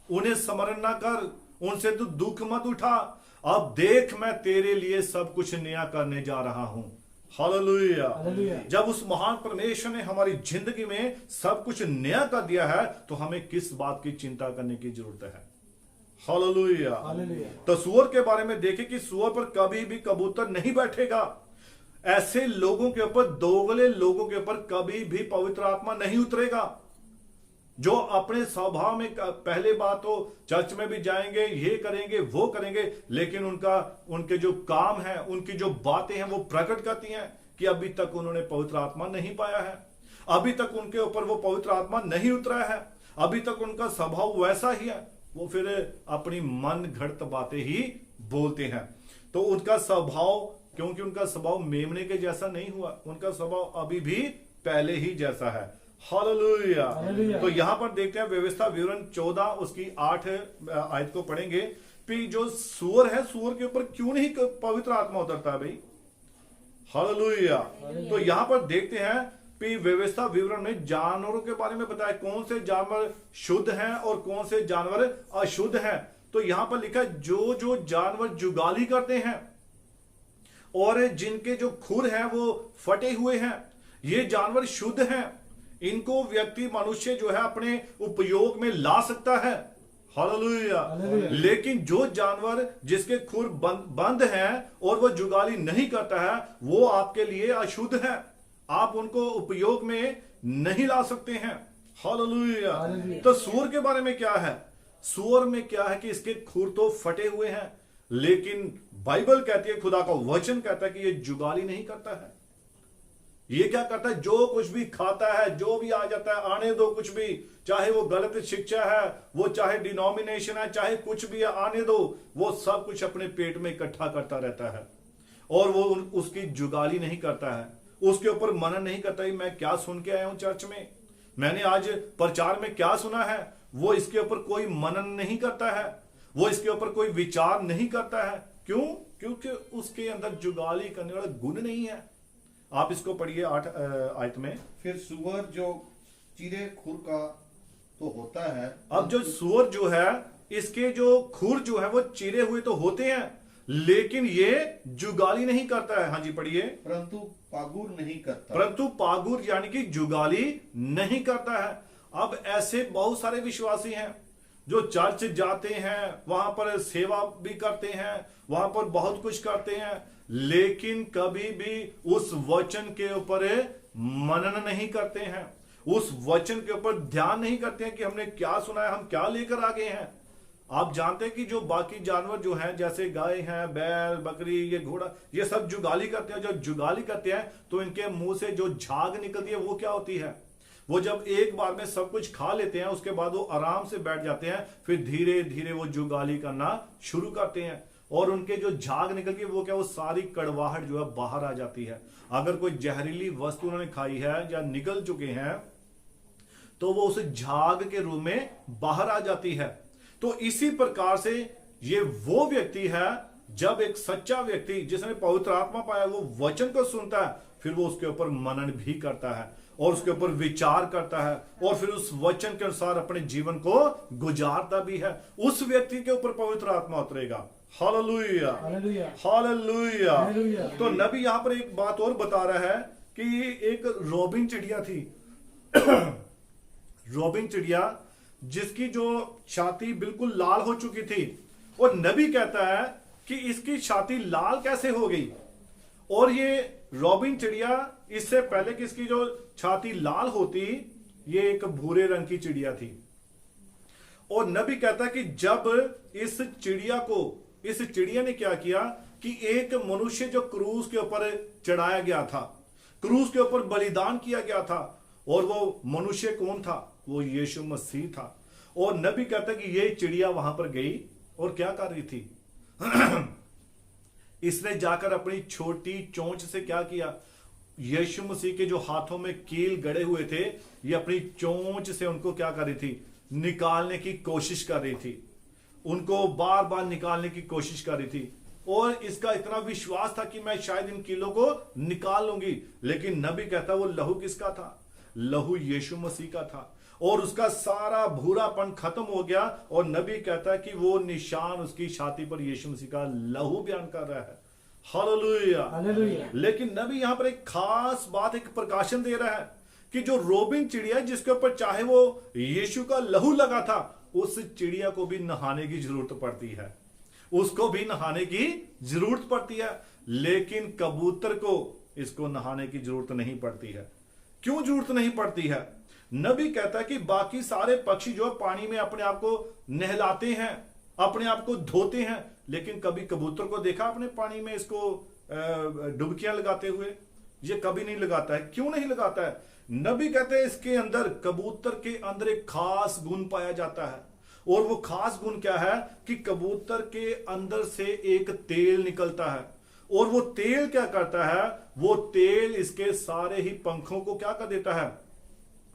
उन्हें स्मरण ना कर, उनसे तू दुख मत उठा, अब देख मैं तेरे लिए सब कुछ नया करने जा रहा हूं। हालेलुया। जब उस महान परमेश्वर ने हमारी जिंदगी में सब कुछ नया कर दिया है तो हमें किस बात की चिंता करने की जरूरत है। हालेलुया। तो सूअर के बारे में देखें कि सूअर पर कभी भी कबूतर नहीं बैठेगा। ऐसे लोगों के ऊपर, दोगले लोगों के ऊपर कभी भी पवित्र आत्मा नहीं उतरेगा, जो अपने स्वभाव में पहले बात तो चर्च में भी जाएंगे, ये करेंगे, वो करेंगे, लेकिन उनके जो काम है, उनकी जो बातें हैं वो प्रकट करती हैं कि अभी तक उन्होंने पवित्र आत्मा नहीं पाया है, अभी तक उनके ऊपर वो पवित्र आत्मा नहीं उतरा है, अभी तक उनका स्वभाव वैसा ही है, वो फिर अपनी मन घड़त बातें ही बोलते हैं। तो उनका स्वभाव, क्योंकि उनका स्वभाव मेमने के जैसा नहीं हुआ, उनका स्वभाव अभी भी पहले ही जैसा है। हालेलुया। तो यहां पर देखते हैं व्यवस्था विवरण 14 उसकी 8 आयत को पढ़ेंगे। कि जो सूअर है, सूअर के ऊपर क्यों नहीं पवित्र आत्मा उतरता है भाई। हालेलुया। तो यहां पर देखते हैं कि व्यवस्था विवरण में जानवरों के बारे में बताया कौन से जानवर शुद्ध हैं और कौन से जानवर अशुद्ध हैं। तो यहां पर लिखा है जो जानवर जुगाली करते हैं और जिनके जो खुर हैं वो फटे हुए हैं, ये जानवर शुद्ध हैं, इनको व्यक्ति मनुष्य जो है अपने उपयोग में ला सकता है। हालेलुया। लेकिन जो जानवर जिसके खुर बंद हैं और वो जुगाली नहीं करता है, वो आपके लिए अशुद्ध है, आप उनको उपयोग में नहीं ला सकते हैं। हालेलुया। हालेलुया। तो सूअर के बारे में क्या है? सूअर में क्या है कि इसके खुर तो फटे हुए हैं, लेकिन बाइबल कहती है, खुदा का वचन कहता है कि ये जुगाली नहीं करता है। ये क्या करता है? जो कुछ भी खाता है, जो भी आ जाता है, आने दो कुछ भी, चाहे वो गलत शिक्षा है, वो चाहे डिनोमिनेशन है, चाहे कुछ भी है, आने दो, वो सब कुछ अपने पेट में इकट्ठा करता रहता है और वो उसकी जुगाली नहीं करता है, उसके ऊपर मनन नहीं करता है मैं क्या सुन के आया हूं चर्च में, मैंने आज प्रचार में क्या सुना है। वो इसके ऊपर कोई मनन नहीं करता है, वो इसके ऊपर कोई विचार नहीं करता है। क्यों? क्योंकि उसके अंदर जुगाली करने वाला गुण नहीं है। आप इसको पढ़िए 8 आयत में। फिर सुअर जो चिरे खुर का तो होता है। अब जो सूअर जो है, इसके जो खुर जो है वो चिरे हुए तो होते हैं, लेकिन ये जुगाली नहीं करता है। हाँ जी पढ़िए। परंतु पागुर नहीं करता। परंतु पागुर यानी कि जुगाली नहीं करता है। अब ऐसे बहुत सारे विश्वासी हैं जो चर्च जाते हैं, वहां पर सेवा भी करते हैं, वहां पर बहुत कुछ करते हैं, लेकिन कभी भी उस वचन के ऊपर मनन नहीं करते हैं, उस वचन के ऊपर ध्यान नहीं करते हैं कि हमने क्या सुना है, हम क्या लेकर आ गए हैं। आप जानते हैं कि जो बाकी जानवर जो हैं, जैसे गाय हैं, बैल, बकरी, ये घोड़ा, ये सब जुगाली करते हैं। जब जुगाली करते हैं तो इनके मुंह से जो झाग निकलती है वो क्या होती है? वो जब एक बार में सब कुछ खा लेते हैं, उसके बाद वो आराम से बैठ जाते हैं, फिर धीरे धीरे वो जुगाली करना शुरू करते हैं और उनके जो झाग निकलती है वो क्या, वो सारी कड़वाहट जो है बाहर आ जाती है। अगर कोई जहरीली वस्तु उन्होंने खाई है या निकल चुके हैं तो वो उस झाग के रूप में बाहर आ जाती है। तो इसी प्रकार से ये वो व्यक्ति है, जब एक सच्चा व्यक्ति जिसने पवित्र आत्मा पाया वो वचन को सुनता है, फिर वो उसके ऊपर मनन भी करता है और उसके ऊपर विचार करता है और फिर उस वचन के अनुसार अपने जीवन को गुजारता भी है। उस व्यक्ति के ऊपर पवित्र आत्मा उतरेगा। Hallelujah, hallelujah, hallelujah. हालेलुया। तो नबी यहां पर एक बात और बता रहा है कि एक रोबिन चिड़िया थी रोबिन चिड़िया, जिसकी जो छाती बिल्कुल लाल हो चुकी थी, और नबी कहता है कि इसकी छाती लाल कैसे हो गई। और ये रोबिन चिड़िया, इससे पहले कि इसकी जो छाती लाल होती, ये एक भूरे रंग की चिड़िया थी। और नबी कहता है कि जब इस चिड़िया ने क्या किया कि एक मनुष्य जो क्रूस के ऊपर चढ़ाया गया था, क्रूस के ऊपर बलिदान किया गया था, और वो मनुष्य कौन था? वो यीशु मसीह था। और नबी कहता है कि ये चिड़िया वहां पर गई और क्या कर रही थी इसने जाकर अपनी छोटी चोंच से क्या किया? यीशु मसीह के जो हाथों में कील गड़े हुए थे, ये अपनी चोंच से उनको क्या कर रही थी? निकालने की कोशिश कर रही थी, उनको बार बार निकालने की कोशिश कर रही थी। और इसका इतना विश्वास था कि मैं शायद इन कीलों को निकाल लूंगी, लेकिन नबी कहता वो लहू किसका था? लहू यीशु मसीह का था। और उसका सारा भूरापन खत्म हो गया, और नबी कहता है कि वो निशान उसकी छाती पर यीशु मसीह का लहू बयान कर रहा है। Hallelujah, hallelujah. लेकिन नबी यहां पर एक खास बात, एक प्रकाशन दे रहा है कि जो रोबिन चिड़िया जिसके ऊपर चाहे वो यीशु का लहू लगा था, उस चिड़िया को भी नहाने की जरूरत पड़ती है, उसको भी नहाने की जरूरत पड़ती है, लेकिन कबूतर को इसको नहाने की जरूरत नहीं पड़ती है। क्यों जरूरत नहीं पड़ती है? नबी कहता है कि बाकी सारे पक्षी जो पानी में अपने आप को नहलाते हैं, अपने आप को धोते हैं, लेकिन कभी कबूतर को देखा आपने पानी में इसको डुबकियां लगाते हुए? ये कभी नहीं लगाता है। क्यों नहीं लगाता है? नबी कहते हैं इसके अंदर, कबूतर के अंदर एक खास गुण पाया जाता है, और वो खास गुण क्या है कि कबूतर के अंदर से एक तेल निकलता है, और वो तेल क्या करता है? वो तेल इसके सारे ही पंखों को क्या कर देता है?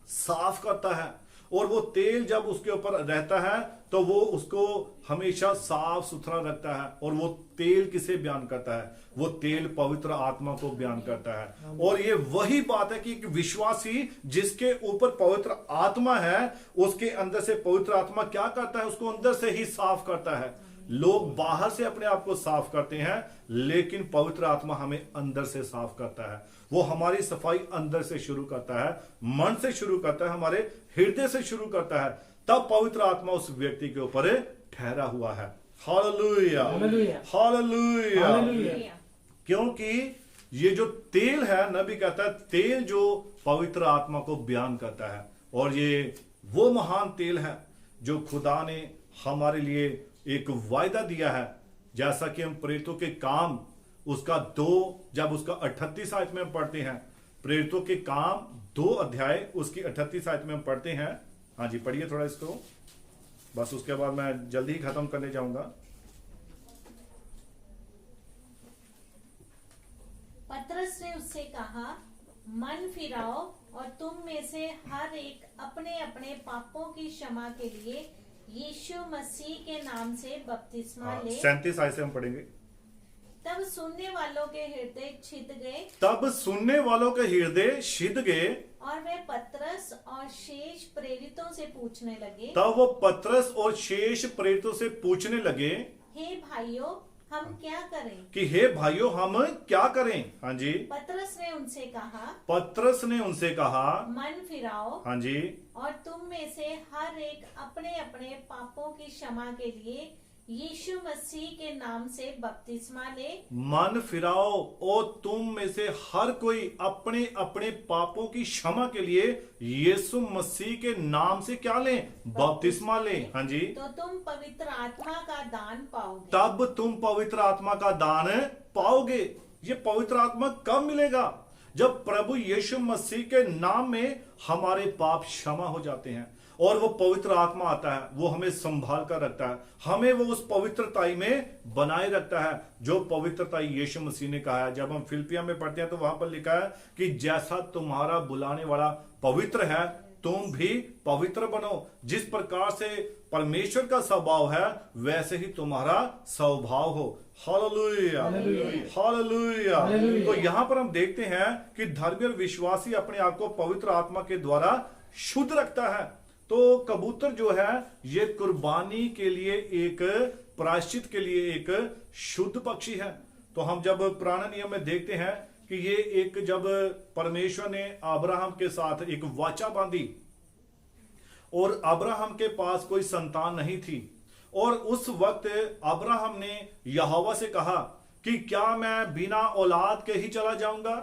साफ करता है। और वो तेल जब उसके ऊपर रहता है तो वो उसको हमेशा साफ सुथरा रखता है। और वो तेल किसे बयान करता है? वो तेल पवित्र आत्मा को बयान करता है। और ये वही बात है कि एक विश्वासी जिसके ऊपर पवित्र आत्मा है, उसके अंदर से पवित्र आत्मा क्या करता है? उसको अंदर से ही साफ करता है। लोग बाहर से अपने आप को साफ करते हैं, लेकिन पवित्र आत्मा हमें अंदर से साफ करता है। वो हमारी सफाई अंदर से शुरू करता है, मन से शुरू करता है, हमारे हृदय से शुरू करता है, तब पवित्र आत्मा उस व्यक्ति के ऊपर ठहरा हुआ है। Hallelujah, hallelujah, hallelujah. हालेलुया। क्योंकि ये जो तेल है, नबी कहता है तेल जो पवित्र आत्मा को बयान करता है, और ये वो महान तेल है जो खुदा ने हमारे लिए एक वायदा दिया है। जैसा कि हम प्रेरितों के काम उसका 2 जब उसका 38 आयत में हम पढ़ते हैं, प्रेरितों के काम 2 अध्याय उसकी 38 आयत में हम पढ़ते हैं। हाँ जी, पढ़िए थोड़ा इसको, बस उसके बाद मैं जल्दी ही खत्म करने जाऊंगा। पतरस ने उससे कहा, मन फिराओ और तुम में से हर एक अपने अपने पापों की क्षमा के लिए यीशु मसीह के नाम से बपतिस्मा ले। 37 आयत से हम पढ़ेंगे। तब सुनने वालों के हृदय छिद गए, तब सुनने वालों के हृदय छिद गए, और वे पतरस और शेष प्रेरितों से पूछने लगे, तब वो पतरस और शेष प्रेरितों से पूछने लगे, हे भाइयों, हम क्या करें? कि हे भाइयों हम क्या करें। हाँ जी, पतरस ने उनसे कहा, पतरस ने उनसे कहा, मन फिराओ हाँ जी, और तुम में से हर एक अपने अपने पापों की क्षमा के लिए यीशु मसीह के नाम से बपतिस्मा ले। मन फिराओ और तुम में से हर कोई अपने अपने पापों की क्षमा के लिए यीशु मसीह के नाम से क्या लें? बपतिस्मा लें। हाँ जी, तो तुम पवित्र आत्मा का दान पाओगे। तब तुम पवित्र आत्मा का दान पाओगे। ये पवित्र आत्मा कब मिलेगा? जब प्रभु यीशु मसीह के नाम में हमारे पाप क्षमा हो जाते हैं और वो पवित्र आत्मा आता है, वो हमें संभाल कर रखता है, हमें वो उस पवित्रताई में बनाए रखता है जो पवित्रताई यीशु मसीह ने कहा है। जब हम फिलिपिया में पढ़ते हैं तो वहां पर लिखा है कि जैसा तुम्हारा बुलाने वाला पवित्र है, तुम भी पवित्र बनो। जिस प्रकार से परमेश्वर का स्वभाव है वैसे ही तुम्हारा स्वभाव हो। Hallelujah, hallelujah. तो यहां पर हम देखते हैं कि धर्मी और विश्वासी अपने आप को पवित्र आत्मा के द्वारा शुद्ध रखता है। तो कबूतर जो है ये कुर्बानी के लिए एक प्रायश्चित के लिए एक शुद्ध पक्षी है। तो हम जब पुराने नियम में देखते हैं कि ये एक, जब परमेश्वर ने अब्राहम के साथ एक वाचा बांधी और अब्राहम के पास कोई संतान नहीं थी, और उस वक्त अब्राहम ने यहोवा से कहा कि क्या मैं बिना औलाद के ही चला जाऊंगा?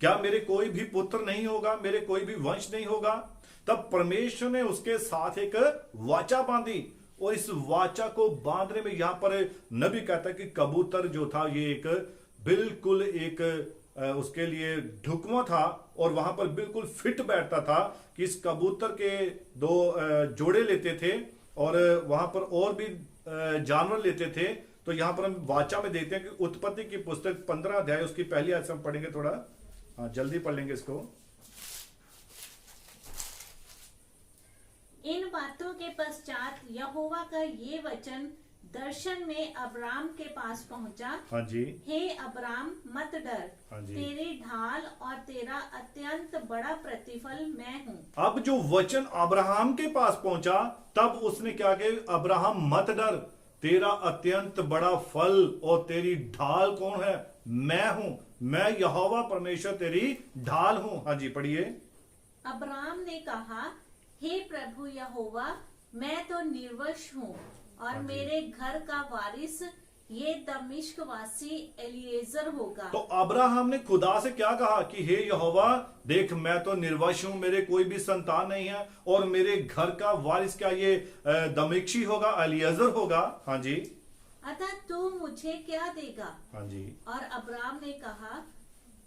क्या मेरे कोई भी पुत्र नहीं होगा? मेरे कोई भी वंश नहीं होगा? तब परमेश्वर ने उसके साथ एक वाचा बांधी, और इस वाचा को बांधने में यहां पर नबी कहता है कि कबूतर जो था ये एक बिल्कुल एक उसके लिए ढुकवां था, और वहां पर बिल्कुल फिट बैठता था कि इस कबूतर के 2 जोड़े लेते थे और वहां पर और भी जानवर लेते थे। तो यहां पर हम वाचा में देखते हैं कि उत्पत्ति की पुस्तक 15 अध्याय उसकी पहली आयत से हम पढ़ेंगे, थोड़ा जल्दी पढ़ लेंगे इसको। इन बातों के पश्चात यहोवा का ये वचन दर्शन में अब्राम के पास पहुंचा। हाँ जी, हे अब्राम, मत डर, हाँ जी। तेरी ढाल और तेरा अत्यंत बड़ा प्रतिफल मैं हूँ। अब जो वचन अब्राहम के पास पहुंचा तब उसने क्या कहा? अब्राहम मत डर, तेरा अत्यंत बड़ा फल और तेरी ढाल कौन है? मैं हूं, मैं यहोवा परमेश्वर तेरी ढाल हूं। हाँ जी, पढ़िए। अब्राम ने कहा, हे प्रभु यहोवा, मैं तो निर्वंश हूँ और मेरे घर का वारिस ये दमिश्क वासी एलिएजर होगा। तो अब्राहम ने खुदा से क्या कहा कि हे यहोवा, देख मैं तो निर्वंश हूं, मेरे कोई भी संतान नहीं है, और मेरे घर का वारिस क्या ये दमिश्की होगा, एलिएजर होगा। हाँ जी, अतः तू मुझे क्या देगा? हाँ जी, और अब्राम ने कहा,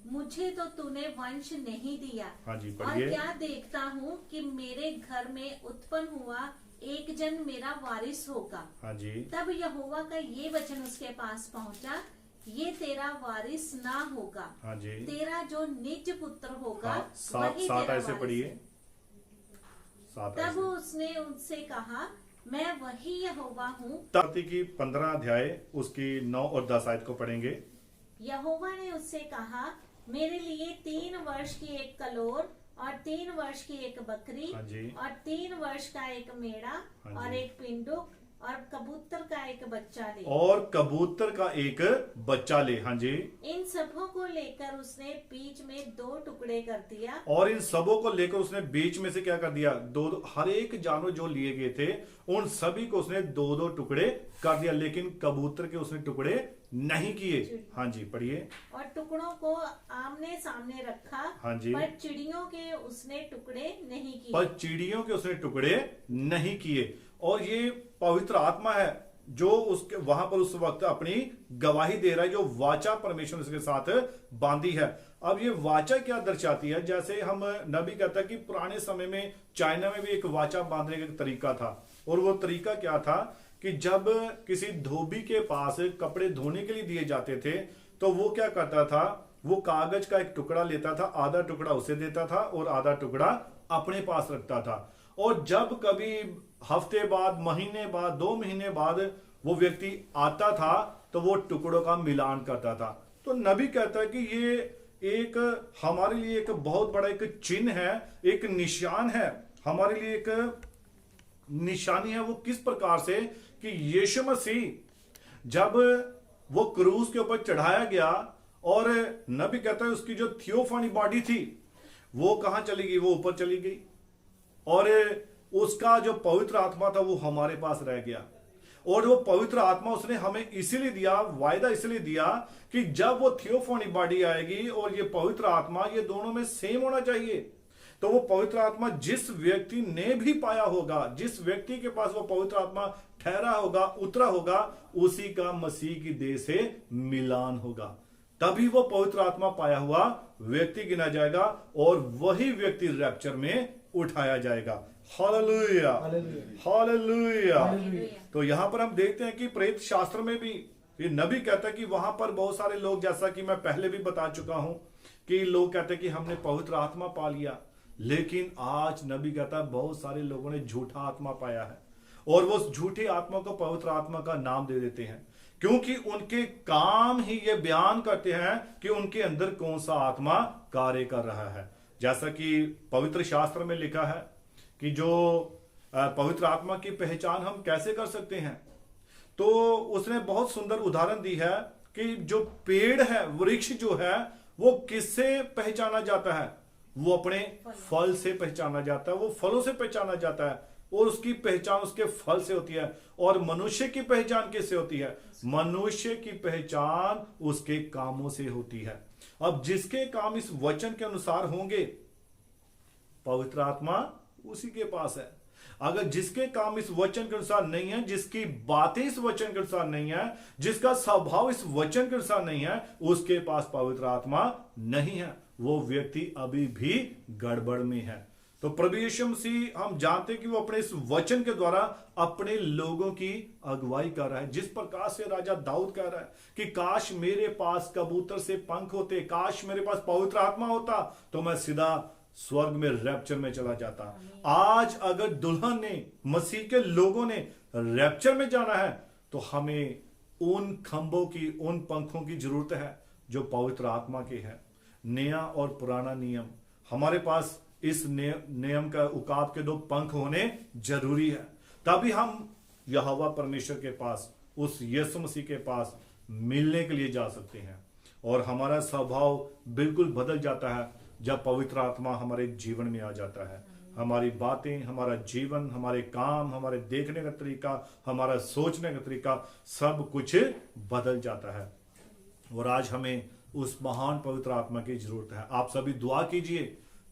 मुझे तो तूने वंश नहीं दिया, हाँ जी, और पढ़िए। क्या देखता हूँ कि मेरे घर में उत्पन्न हुआ एक जन मेरा वारिस होगा। हाँ जी, तब यहोवा का ये वचन उसके पास पहुंचा, ये तेरा वारिस ना होगा, हाँ जी। तेरा जो निज पुत्र होगा हाँ, वही सात तेरा ऐसे वारिस पढ़िए, है। 7 तब ऐसे। उसने उनसे कहा, मैं वही यहोवा हूँ। उत्पत्ति की 15 अध्याय उसकी 9 और 10 आयत को पढ़ेंगे। यहोवा ने उससे कहा, मेरे लिए 3 वर्ष की एक कलोर और 3 वर्ष की एक बकरी हाँ जी। और 3 वर्ष का एक मेढ़ा हाँ और जी। एक पिंडुक और कबूतर का एक बच्चा ले। और कबूतर का एक बच्चा ले। हाँ जी, इन सबों को लेकर उसने बीच में 2 टुकड़े कर दिया। और इन सबों को लेकर उसने बीच में से क्या कर दिया? 2 हर एक जानवर जो लिए गए थे उन सभी को उसने 2-2 टुकड़े कर दिया, लेकिन कबूतर के उसने टुकड़े नहीं किए। हाँ जी, पढ़िए। और टुकड़ों को आमने सामने रखा, हाँ जी। पर चिड़ियों के उसने टुकड़े नहीं किए। पर चिड़ियों के उसने टुकड़े नहीं किए। और ये पवित्र आत्मा है जो उसके वहां पर उस वक्त अपनी गवाही दे रहा है, जो वाचा परमेश्वर ने उसके साथ बांधी है। अब ये वाचा क्या दर्शाती है? जैसे हम नबी कहता है कि पुराने समय में चाइना में भी एक वाचा बांधने का एक तरीका था, और वो तरीका क्या था कि जब किसी धोबी के पास कपड़े धोने के लिए दिए जाते थे तो वो क्या करता था, वो कागज का एक टुकड़ा लेता था, आधा टुकड़ा उसे देता था और आधा टुकड़ा अपने पास रखता था। और जब कभी हफ्ते बाद, महीने बाद, 2 महीने बाद वो व्यक्ति आता था तो वो टुकड़ों का मिलान करता था। तो नबी कहता है कि ये एक हमारे लिए एक बहुत बड़ा एक चिन्ह है, एक निशान है, हमारे लिए एक निशानी है। वो किस प्रकार से कि यीशु मसीह जब वो क्रूस के ऊपर चढ़ाया गया, और नबी कहता है उसकी जो थियोफानी बॉडी थी वो कहां चली गई? वो ऊपर चली गई, और उसका जो पवित्र आत्मा था वो हमारे पास रह गया। और वो पवित्र आत्मा उसने हमें इसीलिए दिया, वायदा इसलिए दिया कि जब वो थियोफानी बॉडी आएगी और ये पवित्र आत्मा, ये दोनों में सेम होना चाहिए। तो वो पवित्र आत्मा जिस व्यक्ति ने भी पाया होगा, जिस व्यक्ति के पास वो पवित्र आत्मा ठहरा होगा, उतरा होगा, उसी का मसीह की देह से मिलान होगा। तभी वो पवित्र आत्मा पाया हुआ व्यक्ति गिना जाएगा और वही व्यक्ति रैप्चर में उठाया जाएगा। Hallelujah, hallelujah. तो यहां पर हम देखते हैं कि प्रेरित शास्त्र में भी ये नबी कहता है कि वहां पर बहुत सारे लोग, जैसा कि मैं पहले भी बता चुका हूं कि लोग कहते हैं कि हमने पवित्र आत्मा पा लिया, लेकिन आज नबी कहता है बहुत सारे लोगों ने झूठा आत्मा पाया है, और वो झूठी आत्मा को पवित्र आत्मा का नाम दे देते हैं, क्योंकि उनके काम ही ये बयान करते हैं कि उनके अंदर कौन सा आत्मा कार्य कर रहा है। जैसा कि पवित्र शास्त्र में लिखा है कि जो पवित्र आत्मा की पहचान हम कैसे कर सकते हैं, तो उसने बहुत सुंदर उदाहरण दी है कि जो पेड़ है, वृक्ष जो है, वो किससे पहचाना जाता है? वो अपने फल से पहचाना जाता है, वो फलों से पहचाना जाता है, और उसकी पहचान उसके फल से होती है। और मनुष्य की पहचान किससे होती है? मनुष्य की पहचान उसके कामों से होती है। अब जिसके काम इस वचन के अनुसार होंगे, पवित्र आत्मा उसी के पास है। अगर जिसके काम इस वचन के अनुसार नहीं है, जिसकी बातें इस वचन के अनुसार नहीं है, जिसका स्वभाव इस वचन के अनुसार नहीं है, उसके पास पवित्र आत्मा नहीं है। वो व्यक्ति अभी भी गड़बड़ में है। तो प्रभु यीशु मसीह, हम जानते हैं कि वो अपने इस वचन के द्वारा अपने लोगों की अगुवाई कर रहा है। जिस प्रकार से राजा दाऊद कह रहा है कि काश मेरे पास कबूतर से पंख होते, काश मेरे पास पवित्र आत्मा होता, तो मैं सीधा स्वर्ग में रैप्चर में चला जाता। आज अगर दुल्हन ने, मसीह के लोगों ने रैप्चर में जाना है, तो हमें उन खंभों की, उन पंखों की जरूरत है जो पवित्र आत्मा के हैं। नया और पुराना नियम, हमारे पास इस नियम का उकाब के 2 पंख होने जरूरी है, तभी हम यहोवा परमेश्वर के पास, उस यीशु मसीह के पास मिलने के लिए जा सकते हैं। और हमारा स्वभाव बिल्कुल बदल जाता है जब पवित्र आत्मा हमारे जीवन में आ जाता है। हमारी बातें, हमारा जीवन, हमारे काम, हमारे देखने का तरीका, हमारा सोचने का तरीका, सब कुछ बदल जाता है। और आज हमें उस महान पवित्र आत्मा की जरूरत है। आप सभी दुआ कीजिए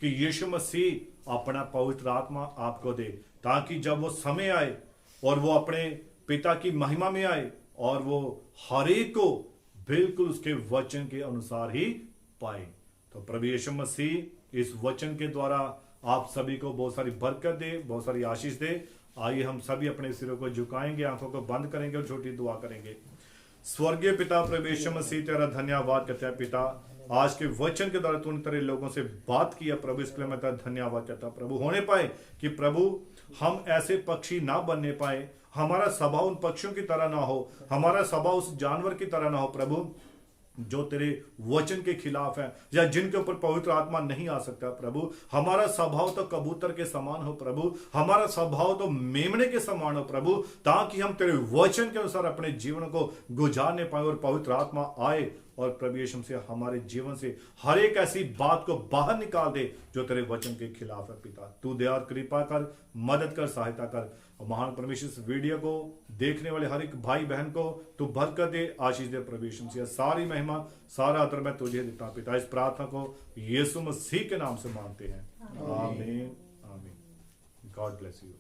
कि यीशु मसीह अपना पवित्र आत्मा आपको दे, ताकि जब वो समय आए और वो अपने पिता की महिमा में आए, और वो हर एक को बिल्कुल उसके वचन के अनुसार ही पाए। तो प्रभु यीशु मसीह इस वचन के द्वारा आप सभी को बहुत सारी बरकत दे, बहुत सारी आशीष दे। आइए हम सभी अपने सिरों को झुकाएंगे, आंखों को बंद करेंगे और छोटी दुआ करेंगे। स्वर्गीय पिता प्रभु यीशु मसीह, तेरा धन्यवाद करते हैं पिता, आज के वचन के द्वारा तूने तेरे लोगों से बात किया प्रभु, इसके लिए मैं तेरा धन्यवाद करता प्रभु। होने पाए कि प्रभु हम ऐसे पक्षी ना बनने पाए, हमारा स्वभाव उन पक्षियों की तरह ना हो, हमारा स्वभाव उस जानवर की तरह ना हो प्रभु जो तेरे वचन के खिलाफ है, या जिनके ऊपर पवित्र आत्मा नहीं आ सकता प्रभु। हमारा स्वभाव तो कबूतर के समान हो प्रभु, हमारा स्वभाव तो मेमने के समान हो प्रभु, ताकि हम तेरे वचन के अनुसार अपने जीवन को गुजारने पाए और पवित्र आत्मा आए और प्रभु यीशु से हमारे जीवन से हर एक ऐसी बात को बाहर निकाल दे जो तेरे वचन के खिलाफ है पिता। तू दया और कृपा कर, मदद कर, सहायता कर, और महान परमेश्वर इस वीडियो को देखने वाले हर एक भाई बहन को तू बरकत दे, आशीष दे प्रभु यीशु मसीह। सारी महिमा सारा आदर मैं तुझे देता हूं पिता। इस प्रार्थना को यीशु मसीह के नाम से मांगते हैं, आमीन आमीन। God bless you.